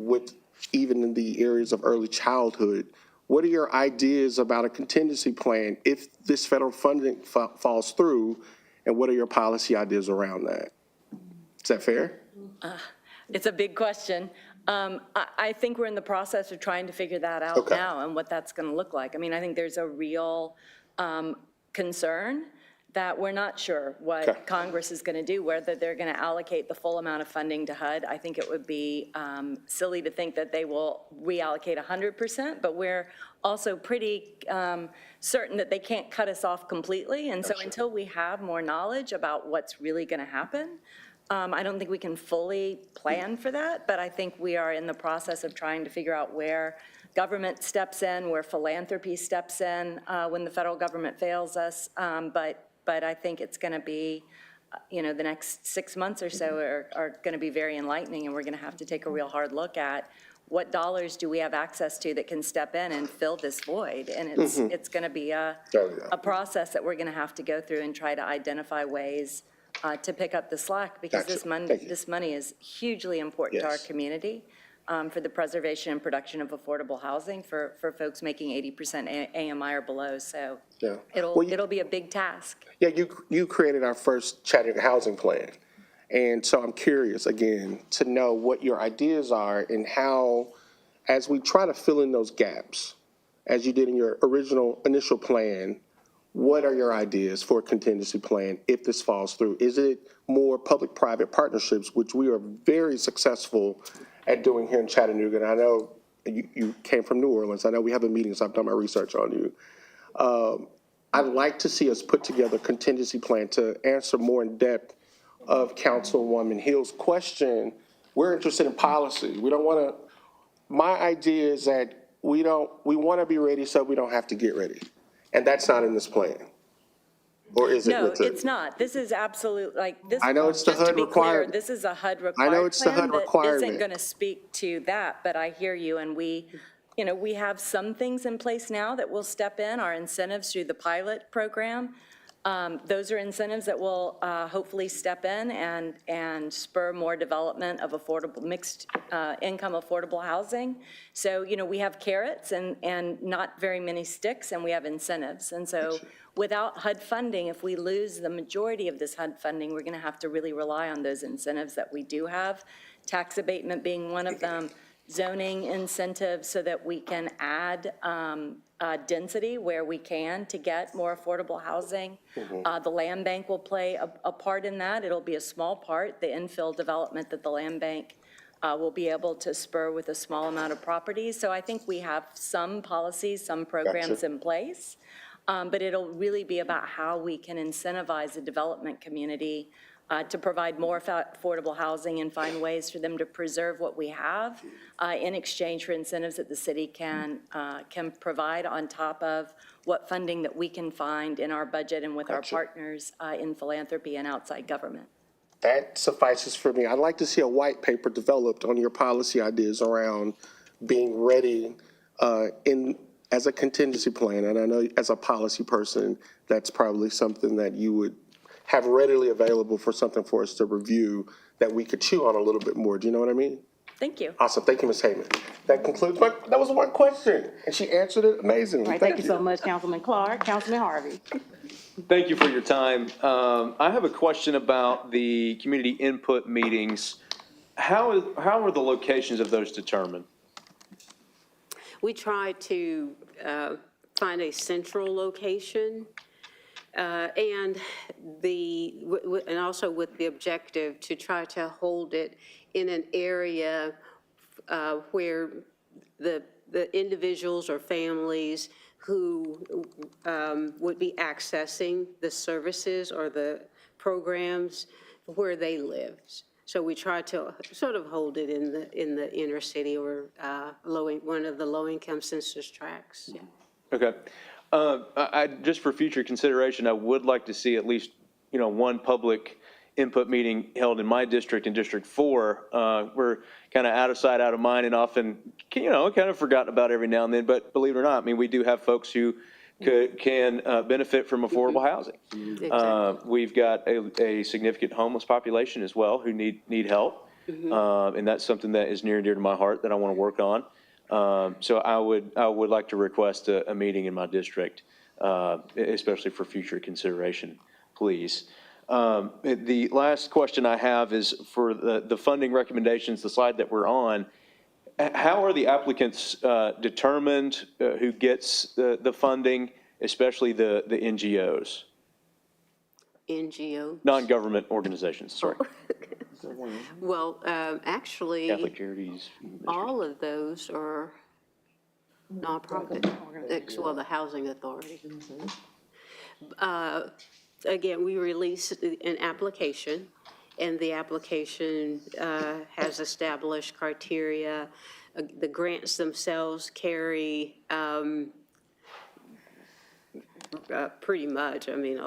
in the areas of early childhood, what are your ideas about a contingency plan if this federal funding falls through, and what are your policy ideas around that? Is that fair? It's a big question. I think we're in the process of trying to figure that out now and what that's going to look like. I mean, I think there's a real concern that we're not sure what Congress is going to do, whether they're going to allocate the full amount of funding to HUD. I think it would be silly to think that they will reallocate 100%, but we're also pretty certain that they can't cut us off completely. And so until we have more knowledge about what's really going to happen, I don't think we can fully plan for that, but I think we are in the process of trying to figure out where government steps in, where philanthropy steps in when the federal government fails us. But I think it's going to be, the next 6 months or so are going to be very enlightening, and we're going to have to take a real hard look at what dollars do we have access to that can step in and fill this void. And it's going to be a process that we're going to have to go through and try to identify ways to pick up the slack, because this money is hugely important to our community for the preservation and production of affordable housing for folks making 80% AMI or below. So it'll be a big task. Yeah, you created our first Chattanooga housing plan. And so I'm curious, again, to know what your ideas are and how, as we try to fill in those gaps, as you did in your initial plan, what are your ideas for a contingency plan if this falls through? Is it more public-private partnerships, which we are very successful at doing here in Chattanooga? And I know you came from New Orleans. I know we have a meeting, so I've done my research on you. I'd like to see us put together a contingency plan to answer more in depth of Councilwoman Hill's question. We're interested in policy. We don't want to, my idea is that we want to be ready so we don't have to get ready. And that's not in this plan. Or is it? No, it's not. This is absolute, this. I know it's the HUD requirement. This is a HUD required I know it's the HUD requirement. That isn't going to speak to that, but I hear you, and we have some things in place now that will step in, our incentives through the pilot program. Those are incentives that will hopefully step in and spur more development of affordable, mixed income affordable housing. So, we have carrots and not very many sticks, and we have incentives. And so without HUD funding, if we lose the majority of this HUD funding, we're going to have to really rely on those incentives that we do have, tax abatement being one of them, zoning incentives so that we can add density where we can to get more affordable housing. The land bank will play a part in that. It'll be a small part, the infill development that the land bank will be able to spur with a small amount of properties. So I think we have some policies, some programs in place, but it'll really be about how we can incentivize the development community to provide more affordable housing and find ways for them to preserve what we have in exchange for incentives that the city can provide on top of what funding that we can find in our budget and with our partners in philanthropy and outside government. That suffices for me. I'd like to see a white paper developed on your policy ideas around being ready as a contingency plan. And I know as a policy person, that's probably something that you would have readily available for something for us to review that we could chew on a little bit more. Do you know what I mean? Thank you. Awesome. Thank you, Ms. Heyman. That concludes that was one question, and she answered it amazingly. Right, thank you so much, Councilman Clark. Councilman Harvey. Thank you for your time. I have a question about the community input meetings. How are the locations of those determined? We try to find a central location. And also with the objective to try to hold it in an area where the individuals or families who would be accessing the services or the programs where they live. So we try to sort of hold it in the inner city or one of the low-income census tracts. Yeah. Okay. Just for future consideration, I would like to see at least, one public input meeting held in my district, in District 4. We're kind of out of sight, out of mind, and often, kind of forgotten about every now and then. But believe it or not, we do have folks who can benefit from affordable housing. We've got a significant homeless population as well who need help. And that's something that is near and dear to my heart that I want to work on. So I would like to request a meeting in my district, especially for future consideration, please. The last question I have is for the funding recommendations, the slide that we're on. How are the applicants determined who gets the funding, especially the NGOs? NGO? Non-government organizations, sorry. Well, actually, Catholic Charities. all of those are nonprofit, well, the Housing Authority. Again, we release an application, and the application has established criteria. The grants themselves carry pretty much, I mean,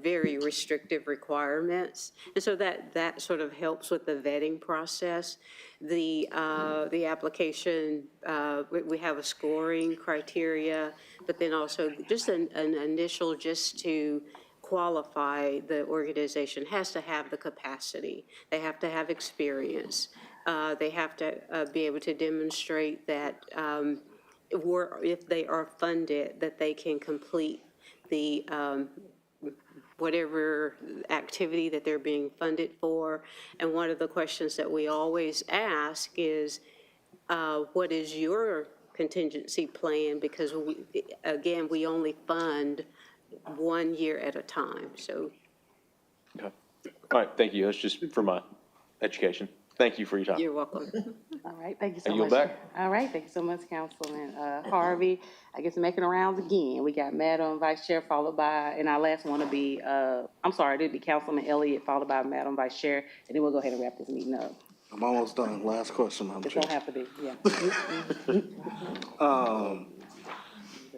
very restrictive requirements. And so that sort of helps with the vetting process. The application, we have a scoring criteria, but then also just an initial just to qualify the organization has to have the capacity. They have to have experience. They have to be able to demonstrate that if they are funded, that they can complete the whatever activity that they're being funded for. And one of the questions that we always ask is, what is your contingency plan? Because again, we only fund 1 year at a time, so. Okay. All right, thank you. That's just for my education. Thank you for your time. You're welcome. All right, thank you so I much. yield back. All right, thank you so much, Councilman Harvey. I guess making the rounds again. We got Madam Vice Chair followed by, and our last one will be, I'm sorry, it'll be Councilman Elliott followed by Madam Vice Chair, and then we'll go ahead and wrap this meeting up. I'm almost done. Last question, Madam It Chair. don't have to be, yeah.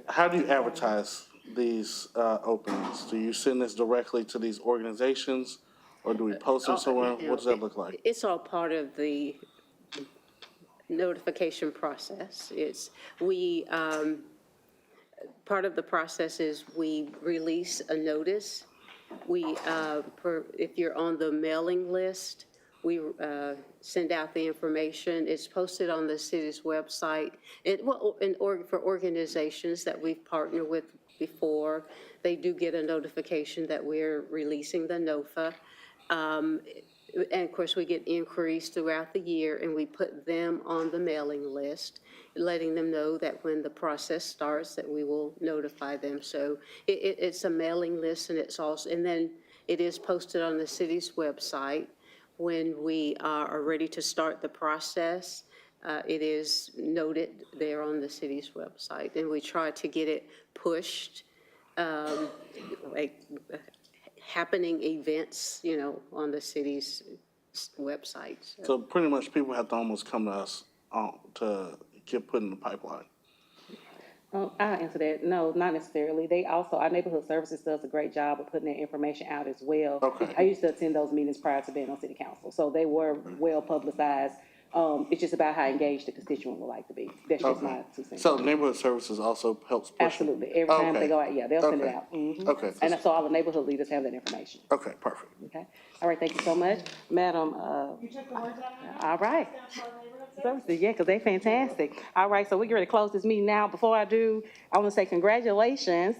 How do you advertise these openings? Do you send this directly to these organizations, or do we post them somewhere? What does that look like? It's all part of the notification process. Part of the process is we release a notice. If you're on the mailing list, we send out the information. It's posted on the city's website. For organizations that we've partnered with before, they do get a notification that we're releasing the NOFA. And of course, we get inquiries throughout the year, and we put them on the mailing list, letting them know that when the process starts, that we will notify them. So it's a mailing list, and then it is posted on the city's website. When we are ready to start the process, it is noted there on the city's website, and we try to get it pushed, like happening events, on the city's website. So pretty much people have to almost come to us to get put in the pipeline. I'll answer that. No, not necessarily. They also, our neighborhood services does a great job of putting that information out as well. Okay. I used to attend those meetings prior to being on city council, so they were well publicized. It's just about how engaged the constituent would like to be. That's just my 2 cents. So neighborhood services also helps push it? Absolutely. Every time they go out, yeah, they'll send it out. Okay. And so all the neighborhood leaders have that information. Okay, perfect. Okay. All right, thank you so much. Madam, You took the words out of my mouth. all right. Services, yeah, because they fantastic. All right, so we're getting ready to close this meeting now. Before I do, I want to say congratulations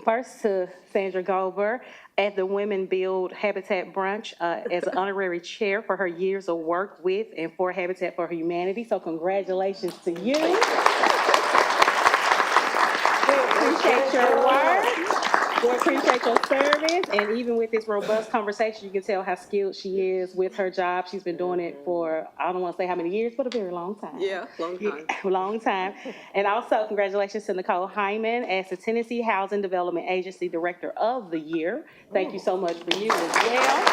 first to Sandra Gober at the Women Build Habitat Brunch as an honorary chair for her years of work with and for Habitat for Humanity. So congratulations to you. We appreciate your work. We appreciate your service. And even with this robust conversation, you can tell how skilled she is with her job. She's been doing it for, I don't want to say how many years, but a very long time. Yeah, long time. Long time. And also, congratulations to Nicole Hyman as the Tennessee Housing Development Agency Director of the Year. Thank you so much for you as well.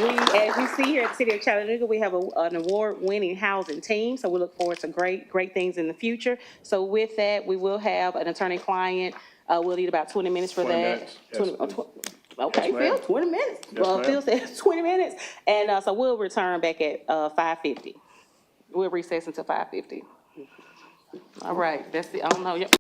As you see here at the City of Chattanooga, we have an award-winning housing team, so we look forward to great things in the future. So with that, we will have an attorney-client. We'll need about 20 minutes for 20 that. minutes. Yes. Okay, Yes, Phil, ma'am. 20 minutes. Yes, Well, ma'am. Phil says 20 minutes. And so we'll return back at 5:50. We'll recess until 5:50. All right, that's the, I don't know, yep.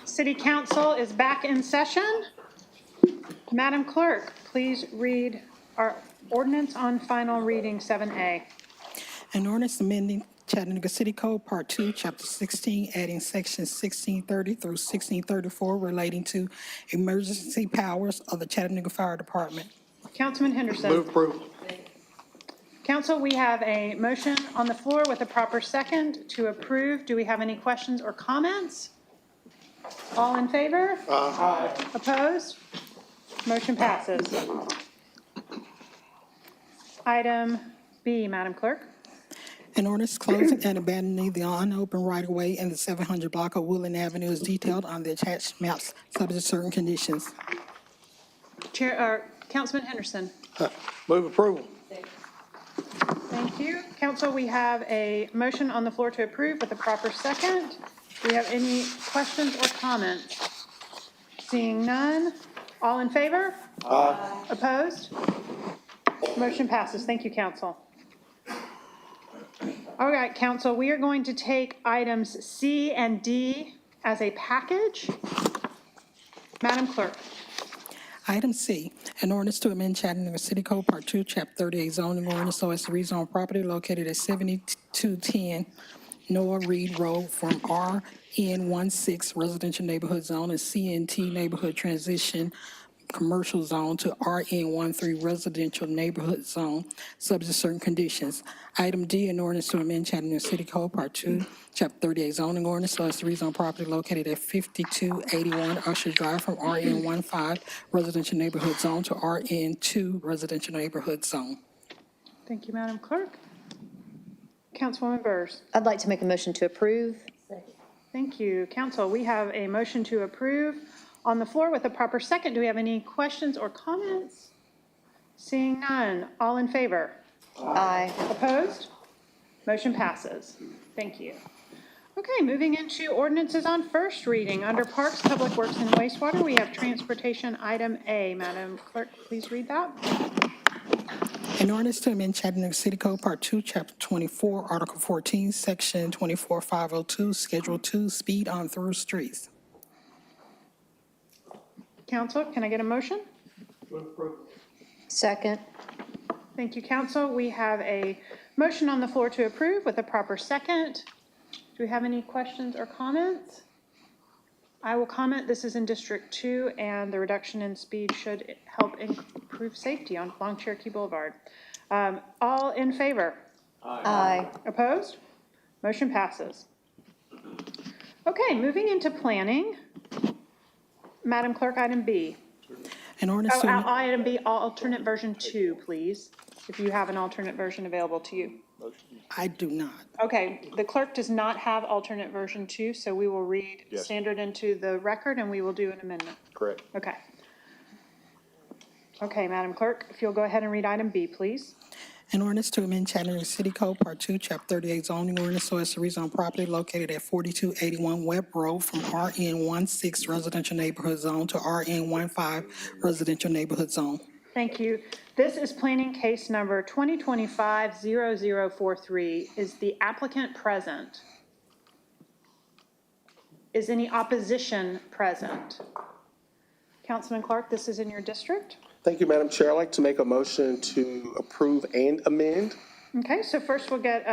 City Council is back in session. Madam Clerk, please read our ordinance on final reading 7A. An ordinance amending Chattanooga City Code, Part 2, Chapter 16, adding Sections 1630 through 1634 relating to emergency powers of the Chattanooga Fire Department. Councilman Henderson. Move approval. Council, we have a motion on the floor with a proper second to approve. Do we have any questions or comments? All in favor? Aye. Opposed? Motion passes. Item B, Madam Clerk. An ordinance closing and abandoning the unopened right-of-way in the 700 block of Woodland Avenue is detailed on the attached maps, subject to certain conditions. Councilman Henderson. Move approval. Thank you. Council, we have a motion on the floor to approve with a proper second. Do we have any questions or comments? Seeing none. All in favor? Aye. Opposed? Motion passes. Thank you, Council. All right, Council, we are going to take items C and D as a package. Madam Clerk. Item C, an ordinance to amend Chattanooga City Code, Part 2, Chapter 38 zoning ordinance so as to rezone property located at 7210 Noah Reed Road from RN16 residential neighborhood zone and CNT neighborhood transition commercial zone to RN13 residential neighborhood zone, subject to certain conditions. Item D, an ordinance to amend Chattanooga City Code, Part 2, Chapter 38 zoning ordinance so as to rezone property located at 5281 Usher Drive from RN15 residential neighborhood zone to RN2 residential neighborhood zone. Thank you, Madam Clerk. Councilwoman Burrs. I'd like to make a motion to approve. Thank you. Council, we have a motion to approve on the floor with a proper second. Do we have any questions or comments? Seeing none. All in favor? Aye. Opposed? Motion passes. Thank you. Okay, moving into ordinances on first reading. Under Parks, Public Works, and Wastewater, we have transportation item A. Madam Clerk, please read that. An ordinance to amend Chattanooga City Code, Part 2, Chapter 24, Article 14, Section 24502, Schedule 2, Speed on Through Streets. Council, can I get a motion? Second. Thank you, Council. We have a motion on the floor to approve with a proper second. Do we have any questions or comments? I will comment, this is in District 2, and the reduction in speed should help improve safety on Long Cherokee Boulevard. All in favor? Aye. Opposed? Motion passes. Okay, moving into planning. Madam Clerk, item B. An ordinance to amend- Item B, alternate version 2, please, if you have an alternate version available to you. I do not. Okay, the clerk does not have alternate version 2, so we will read standard into the record and we will do an amendment. Correct. Okay. Okay, Madam Clerk, if you'll go ahead and read item B, please. An ordinance to amend Chattanooga City Code, Part 2, Chapter 38 zoning ordinance so as to rezone property located at 4281 Webb Road from RN16 residential neighborhood zone to RN15 residential neighborhood zone. Thank you. This is planning case number 2025-0043. Is the applicant present? Is any opposition present? Councilman Clark, this is in your district. Thank you, Madam Chair. I'd like to make a motion to approve and amend. Okay, so first we'll get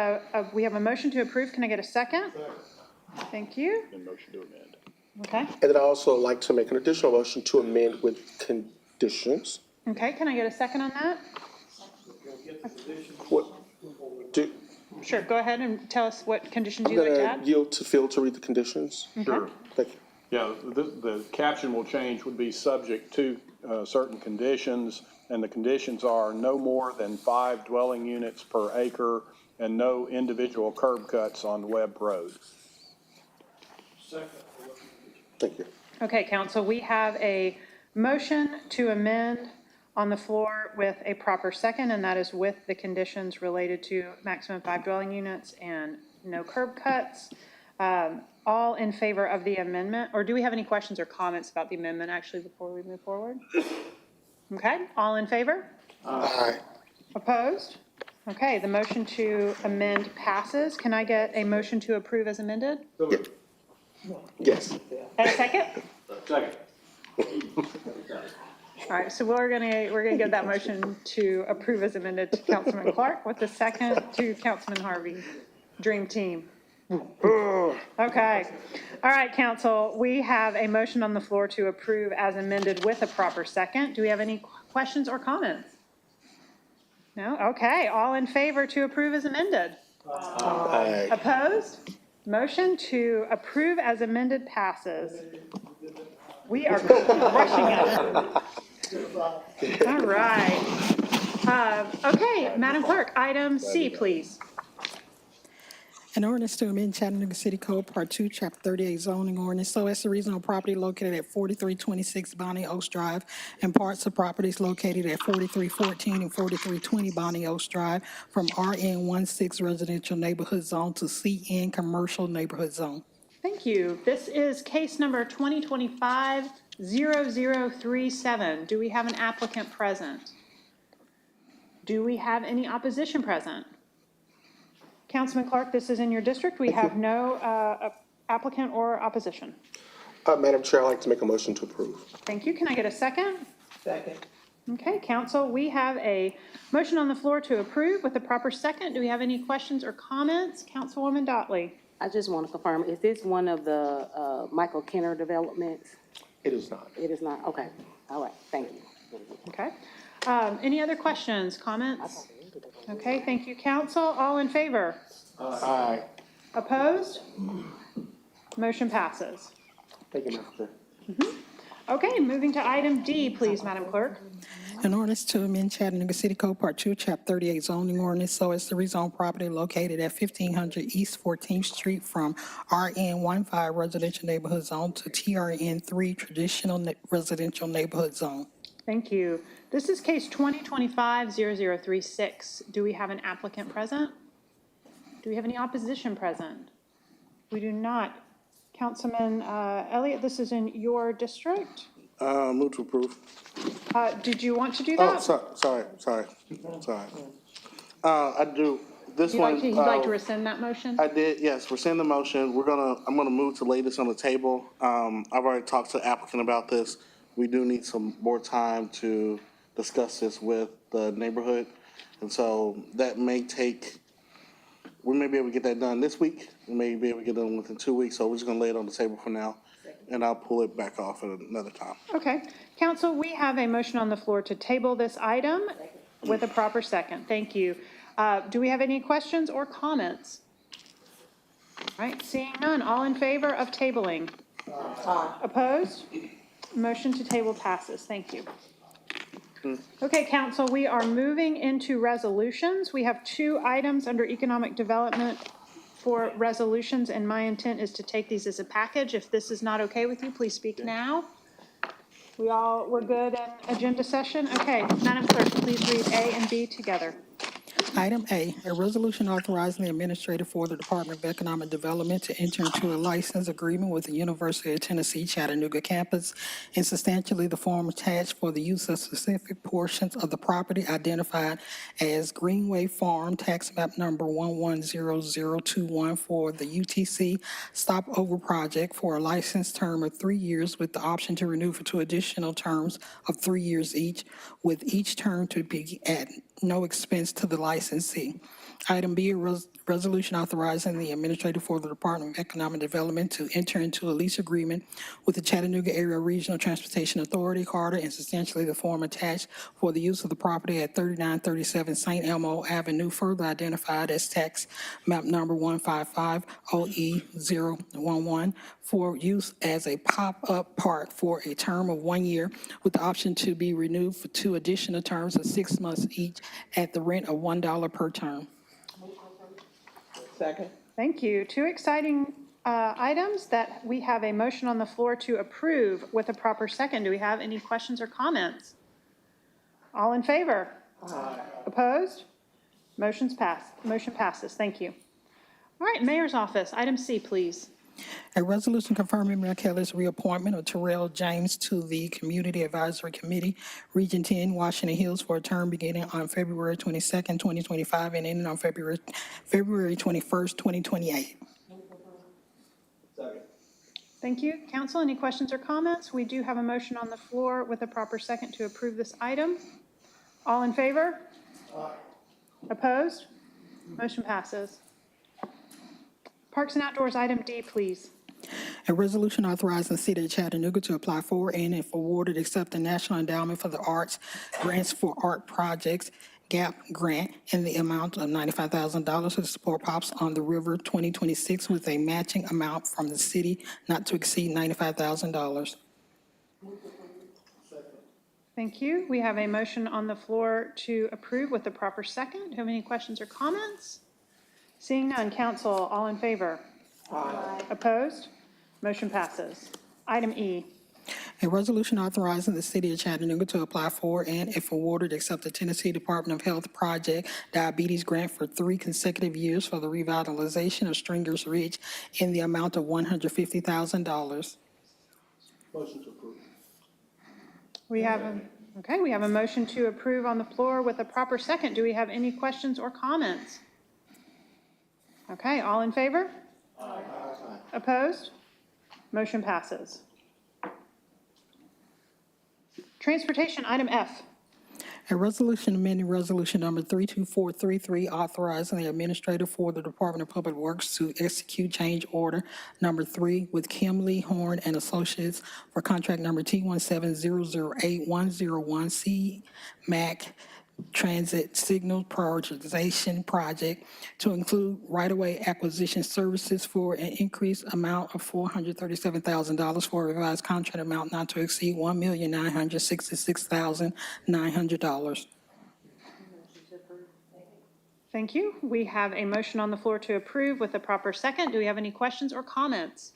we have a motion to approve. Can I get a second? Thank you. And motion to amend. Okay. And then I also like to make an additional motion to amend with conditions. Okay, can I get a second on that? What, Sure, go ahead and tell us what conditions I'm you'd like to going to add. yield to Phil to read the conditions. Sure. Thank you. Yeah, the caption will change, would be subject to certain conditions, and the conditions are no more than 5 dwelling units per acre and no individual curb cuts on Webb Road. Thank you. Okay, council, we have a motion to amend on the floor with a proper second, and that is with the conditions related to maximum 5 dwelling units and no curb cuts. All in favor of the amendment, or do we have any questions or comments about the amendment actually before we move forward? Okay, all in favor? Aye. Opposed? Okay, the motion to amend passes. Can I get a motion to approve as amended? Yes. And a second? Second. All right, so we're gonna give that motion to approve as amended to Councilman Clark with the second to Councilman Harvey. Dream team. Okay. All right, council, we have a motion on the floor to approve as amended with a proper second. Do we have any questions or comments? No? Okay, all in favor to approve as amended? Aye. Opposed? Motion to approve as amended passes. We are crushing it. All right. Okay, Madam Clerk, item C, please. An ordinance to amend Chattanooga City Code, Part 2, Chapter 38 zoning ordinance, so as to rezone property located at 4326 Bonnie Oaks Drive and parts of properties located at 4314 and 4320 Bonnie Oaks Drive from RN16 Residential Neighborhood Zone to CN Commercial Neighborhood Zone. Thank you. This is case number 2025-0037. Do we have an applicant present? Do we have any opposition present? Councilman Clark, this is in your district. We have no applicant or opposition. Madam Chair, I'd like to make a motion to approve. Thank you. Can I get a second? Second. Okay, council, we have a motion on the floor to approve with a proper second. Do we have any questions or comments? Councilwoman Dotley. I just want to confirm, is this one of the Michael Kenner developments? It is not. It is not, okay, all right, thank you. Okay. Any other questions, comments? Okay, thank you, council. All in favor? Aye. Opposed? Motion passes. Thank you, Madam Chair. Okay, moving to item D, please, Madam Clerk. An ordinance to amend Chattanooga City Code, Part 2, Chapter 38 zoning ordinance, so as to rezone property located at 1500 East 14th Street from RN15 Residential Neighborhood Zone to TRN3 Traditional Residential Neighborhood Zone. Thank you. This is case 2025-0036. Do we have an applicant present? Do we have any opposition present? We do not. Councilman Elliott, this is in your district. Move to approve. Did you want to do Oh, that? sorry. I do, this one. You'd like to rescind that motion? I did, yes, rescind the motion. I'm gonna move to lay this on the table. I've already talked to the applicant about this. We do need some more time to discuss this with the neighborhood. And so that may take, we may be able to get that done this week. We may be able to get it done within 2 weeks. So we're just gonna lay it on the table for now. And I'll pull it back off at another time. Okay. Council, we have a motion on the floor to table this item with a proper second. Thank you. Do we have any questions or comments? All right, seeing none. All in favor of tabling? Opposed? Motion to table passes. Thank you. Okay, council, we are moving into resolutions. We have 2 items under economic development for resolutions, and my intent is to take these as a package. If this is not okay with you, please speak now. We're good in agenda session? Okay, Madam Clerk, please read A and B together. Item A, a resolution authorizing the administrator for the Department of Economic Development to enter into a license agreement with the University of Tennessee Chattanooga campus in substantially the form attached for the use of specific portions of the property identified as Greenway Farm, tax map number 110021 for the UTC Stopover Project for a license term of 3 years with the option to renew for 2 additional terms of 3 years each, with each term to be at no expense to the licensee. Item B, a resolution authorizing the administrator for the Department of Economic Development to enter into a lease agreement with the Chattanooga Area Regional Transportation Authority, CARTA, in substantially the form attached for the use of the property at 3937 St. Elmo Avenue, further identified as tax map number 155OE011, for use as a pop-up park for a term of 1 year with the option to be renewed for 2 additional terms of 6 months each at the rent of $1 per term. Second. Thank you. 2 exciting items that we have a motion on the floor to approve with a proper second. Do we have any questions or comments? All in favor? Opposed? Motion passes. Thank you. All right, Mayor's Office, item C, please. A resolution confirming Mayor Kelly's reappointment of Terrell James to the Community Advisory Committee, Region 10, Washington Hills, for a term beginning on February 22nd, 2025, and ending on February 21st, 2028. Thank you. Council, any questions or comments? We do have a motion on the floor with a proper second to approve this item. All in favor? Opposed? Motion passes. Parks and Outdoors, item D, please. A resolution authorizing the city of Chattanooga to apply for and, if awarded, accept the National Endowment for the Arts Grants for Art Projects GAP grant in the amount of $95,000 to support Pops on the River 2026 with a matching amount from the city not to exceed $95,000. Thank you. We have a motion on the floor to approve with the proper second. Do you have any questions or comments? Seeing none, council, all in favor? Aye. Opposed? Motion passes. Item E. A resolution authorizing the city of Chattanooga to apply for and, if awarded, accept the Tennessee Department of Health Project Diabetes Grant for 3 consecutive years for the revitalization of Stringer's Ridge in the amount of $150,000. Motion to approve. We have a motion to approve on the floor with a proper second. Do we have any questions or comments? Okay, all in favor? Aye. Opposed? Motion passes. Transportation, item F. A resolution amending resolution number 32433, authorizing the administrator for the Department of Public Works to execute change order number 3 with Kimley Horn and Associates for contract number T17008-101 CMAC Transit Signal Prioritization Project to include right-of-way acquisition services for an increased amount of $437,000 for a revised contract amount not to exceed $1,966,900. Thank you. We have a motion on the floor to approve with a proper second. Do we have any questions or comments?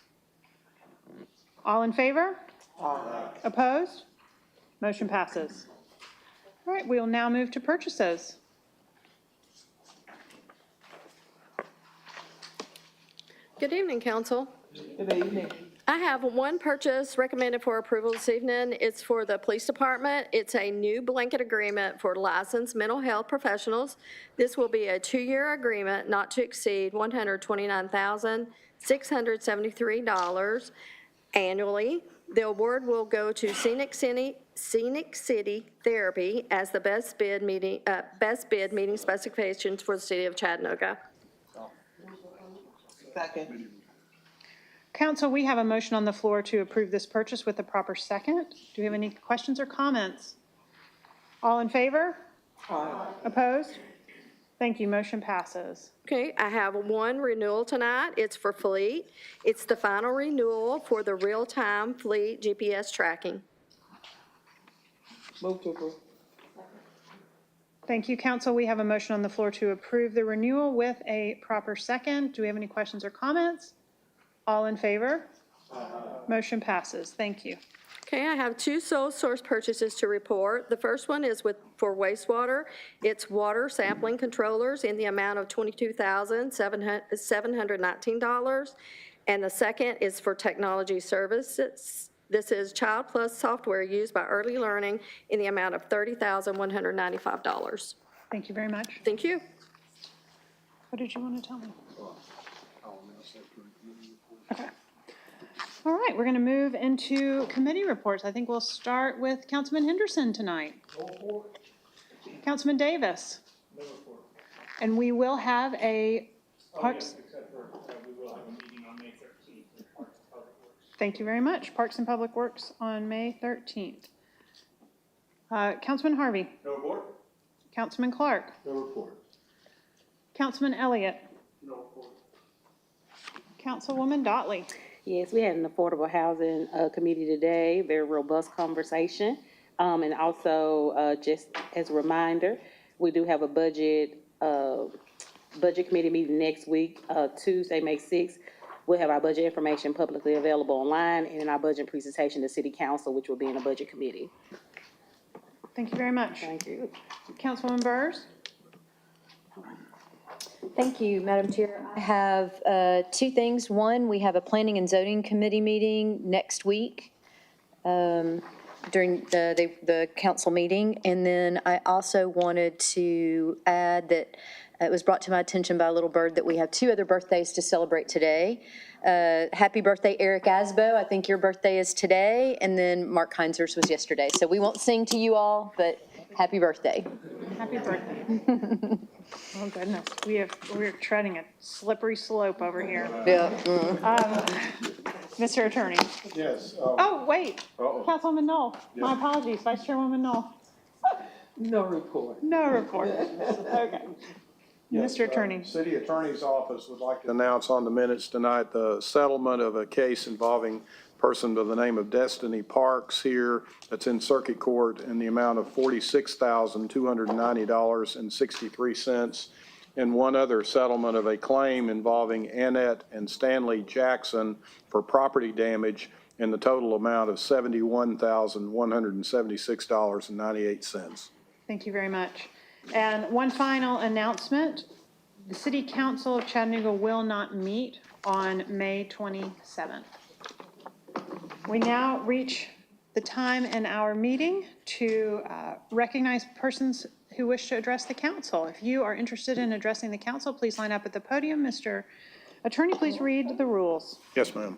All in favor? Aye. Opposed? Motion passes. All right, we will now move to purchases. Good evening, council. Good evening. I have one purchase recommended for approval this evening. It's for the police department. It's a new blanket agreement for licensed mental health professionals. This will be a 2-year agreement not to exceed $129,673 annually. The award will go to Scenic City Therapy as the best bid meeting specifications for the city of Chattanooga. Second. Council, we have a motion on the floor to approve this purchase with a proper second. Do we have any questions or comments? All in favor? Aye. Opposed? Thank you. Motion passes. Okay, I have one renewal tonight. It's for Fleet. It's the final renewal for the real-time Fleet GPS tracking. Move to approve. Thank you, council. We have a motion on the floor to approve the renewal with a proper second. Do we have any questions or comments? All in favor? Motion passes. Thank you. Okay, I have 2 sole source purchases to report. The first one is for wastewater. It's water sampling controllers in the amount of $22,719. And the second is for technology services. This is Child Plus software used by Early Learning in the amount of $30,195. Thank you very much. Thank you. What did you want to tell me? Okay. All right, we're going to move into committee reports. I think we'll start with Councilman Henderson tonight. Councilman Davis. And we will have a Parks. Thank you very much. Parks and Public Works on May 13th. Councilman Harvey. No report. Councilman Clark. No report. Councilman Elliott. No report. Councilwoman Dotley. Yes, we had an affordable housing committee today, very robust conversation. And also, just as a reminder, we do have a budget committee meeting next week, Tuesday, May 6th. We'll have our budget information publicly available online and in our budget presentation to City Council, which will be in a budget committee. Thank you very much. Thank you. Councilwoman Burrs. Thank you, Madam Chair. I have two things. One, we have a Planning and Zoning Committee meeting next week during the council meeting. And then I also wanted to add that it was brought to my attention by a little bird that we have two other birthdays to celebrate today. Happy birthday, Eric Asbo. I think your birthday is today. And then Mark Heinzer's was yesterday. So we won't sing to you all, but happy birthday. Happy birthday. Oh, goodness. We're treading a slippery slope over here. Yeah. Mr. Attorney. Yes. Oh, wait. Councilwoman Knoll. My apologies. Vice Chairwoman Knoll. No report. No report. Okay. Mr. Attorney. City Attorney's Office would like to announce on the minutes tonight the settlement of a case involving a person by the name of Destiny Parks here that's in Circuit Court in the amount of $46,290.63, and one other settlement of a claim involving Annette and Stanley Jackson for property damage in the total amount of $71,176.98. Thank you very much. And one final announcement. The City Council of Chattanooga will not meet on May 27th. We now reach the time in our meeting to recognize persons who wish to address the council. If you are interested in addressing the council, please line up at the podium. Mr. Attorney, please read the rules. Yes, ma'am.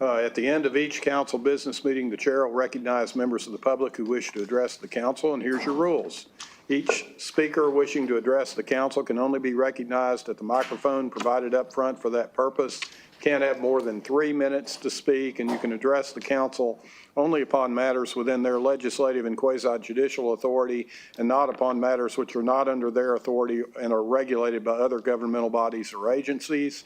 At the end of each council business meeting, the chair will recognize members of the public who wish to address the council, and here's your rules. Each speaker wishing to address the council can only be recognized at the microphone provided up front for that purpose. Can't have more than 3 minutes to speak, and you can address the council only upon matters within their legislative and quasi-judicial authority and not upon matters which are not under their authority and are regulated by other governmental bodies or agencies.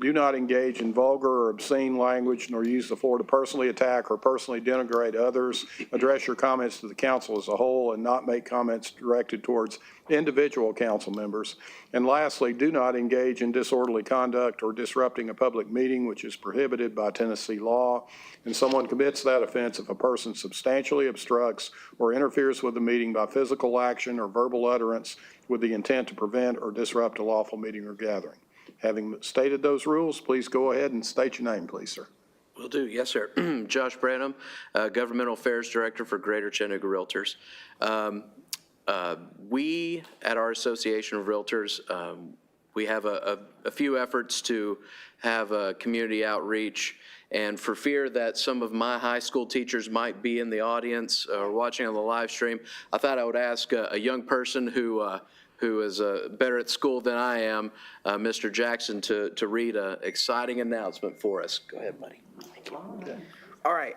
Do not engage in vulgar or obscene language, nor use the floor to personally attack or personally denigrate others. Address your comments to the council as a whole and not make comments directed towards individual council members. And lastly, do not engage in disorderly conduct or disrupting a public meeting, which is prohibited by Tennessee law. And someone commits that offense if a person substantially obstructs or interferes with the meeting by physical action or verbal utterance with the intent to prevent or disrupt a lawful meeting or gathering. Having stated those rules, please go ahead and state your name, please, sir. Will do, yes, sir. Josh Branham, Governmental Affairs Director for Greater Chattanooga Realtors. We, at our Association of Realtors, we have a few efforts to have a community outreach, and for fear that some of my high school teachers might be in the audience or watching on the live stream, I thought I would ask a young person who is better at school than I am, Mr. Jackson, to read an exciting announcement for us. Go ahead, buddy. Thank you. All right.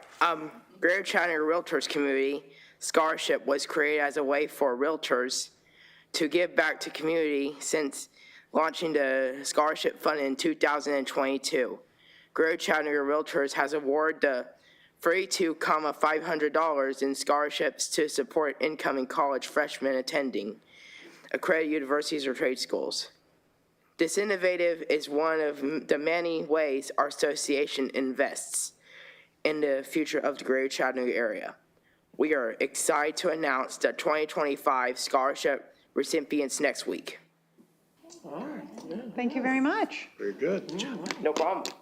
Greater Chattanooga Realtors Community Scholarship was created as a way for realtors to give back to community since launching the scholarship fund in 2022. Greater Chattanooga Realtors has awarded the $42,500 in scholarships to support incoming college freshmen attending accredited universities or trade schools. This innovative is one of the many ways our association invests in the future of the Greater Chattanooga area. We are excited to announce the 2025 scholarship recipients next week. All right. Thank you very much. Very good. No problem.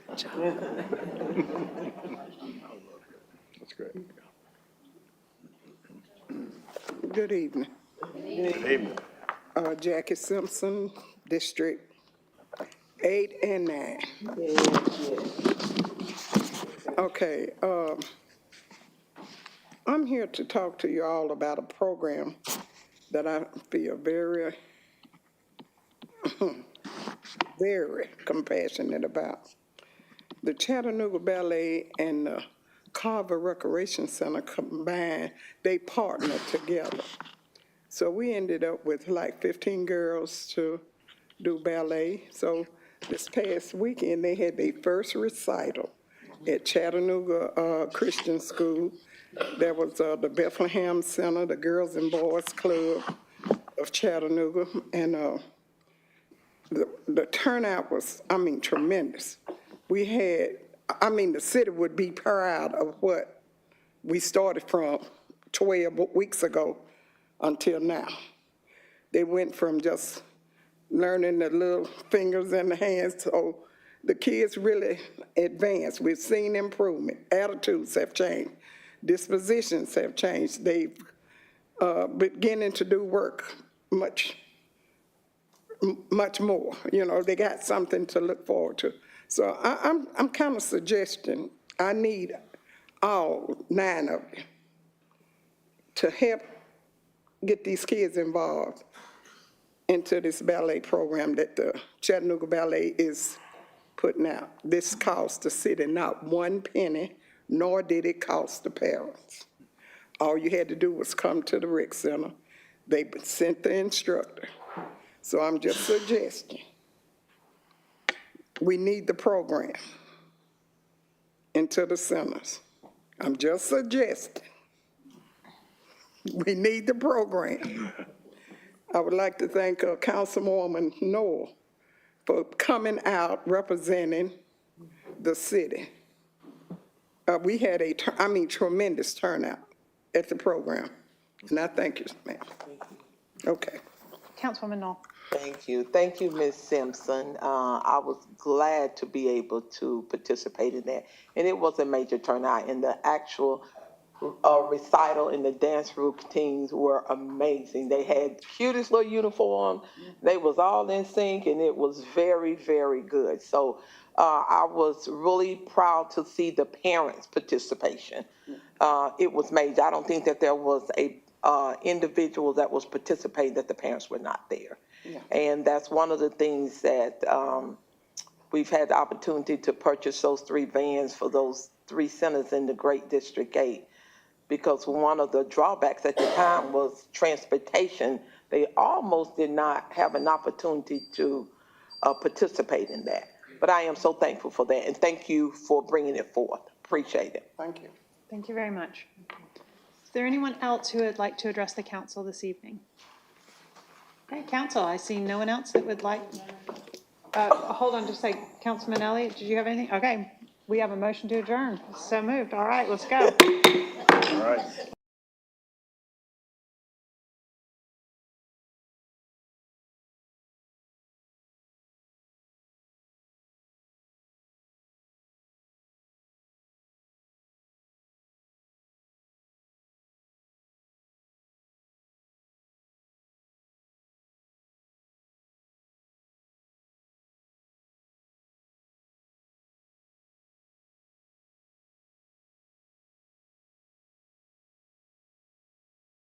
That's great. Good evening. Good evening. Jackie Simpson, District 8 and 9. Okay, I'm here to talk to you all about a program that I feel very, very compassionate about. The Chattanooga Ballet and the Carver Recreation Center combined, they partnered together. So we ended up with like 15 girls to do ballet. So this past weekend, they had their first recital at Chattanooga Christian School. There was the Bethlehem Center, the Girls and Boys Club of Chattanooga, and the turnout was, tremendous. We had, the city would be proud of what we started from 12 weeks ago until now. They went from just learning the little fingers and the hands, so the kids really advance. We've seen improvement. Attitudes have changed. Dispositions have changed. They've beginning to do work much more. You know, they got something to look forward to. So I'm kind of suggesting I need all 9 of you to help get these kids involved into this ballet program that the Chattanooga Ballet is putting out. This cost the city not 1 penny, nor did it cost the parents. All you had to do was come to the rec center. They sent the instructor. So I'm just suggesting, we need the program into the centers. I'm just suggesting, we need the program. I would like to thank Councilwoman Noel for coming out representing the city. We had tremendous turnout at the program, and I thank you, ma'am. Okay. Councilwoman Knoll. Thank you. Thank you, Ms. Simpson. I was glad to be able to participate in that. And it was a major turnout, and the actual recital and the dance routines were amazing. They had cutest little uniform. They was all in sync, and it was very, very good. So I was really proud to see the parents' participation. It was major. I don't think that there was a individual that was participating that the parents were not there. Yeah. And that's one of the things that we've had the opportunity to purchase those 3 vans for those 3 centers in the Great District 8. Because one of the drawbacks at the time was transportation. They almost did not have an opportunity to participate in that. But I am so thankful for that, and thank you for bringing it forth. Appreciate it. Thank you. Thank you very much. Is there anyone else who would like to address the council this evening? Okay, council, I see no one else that would like, hold on just a second. Councilman Elliott, did you have anything? Okay, we have a motion to adjourn. So moved. All right, let's go. All right.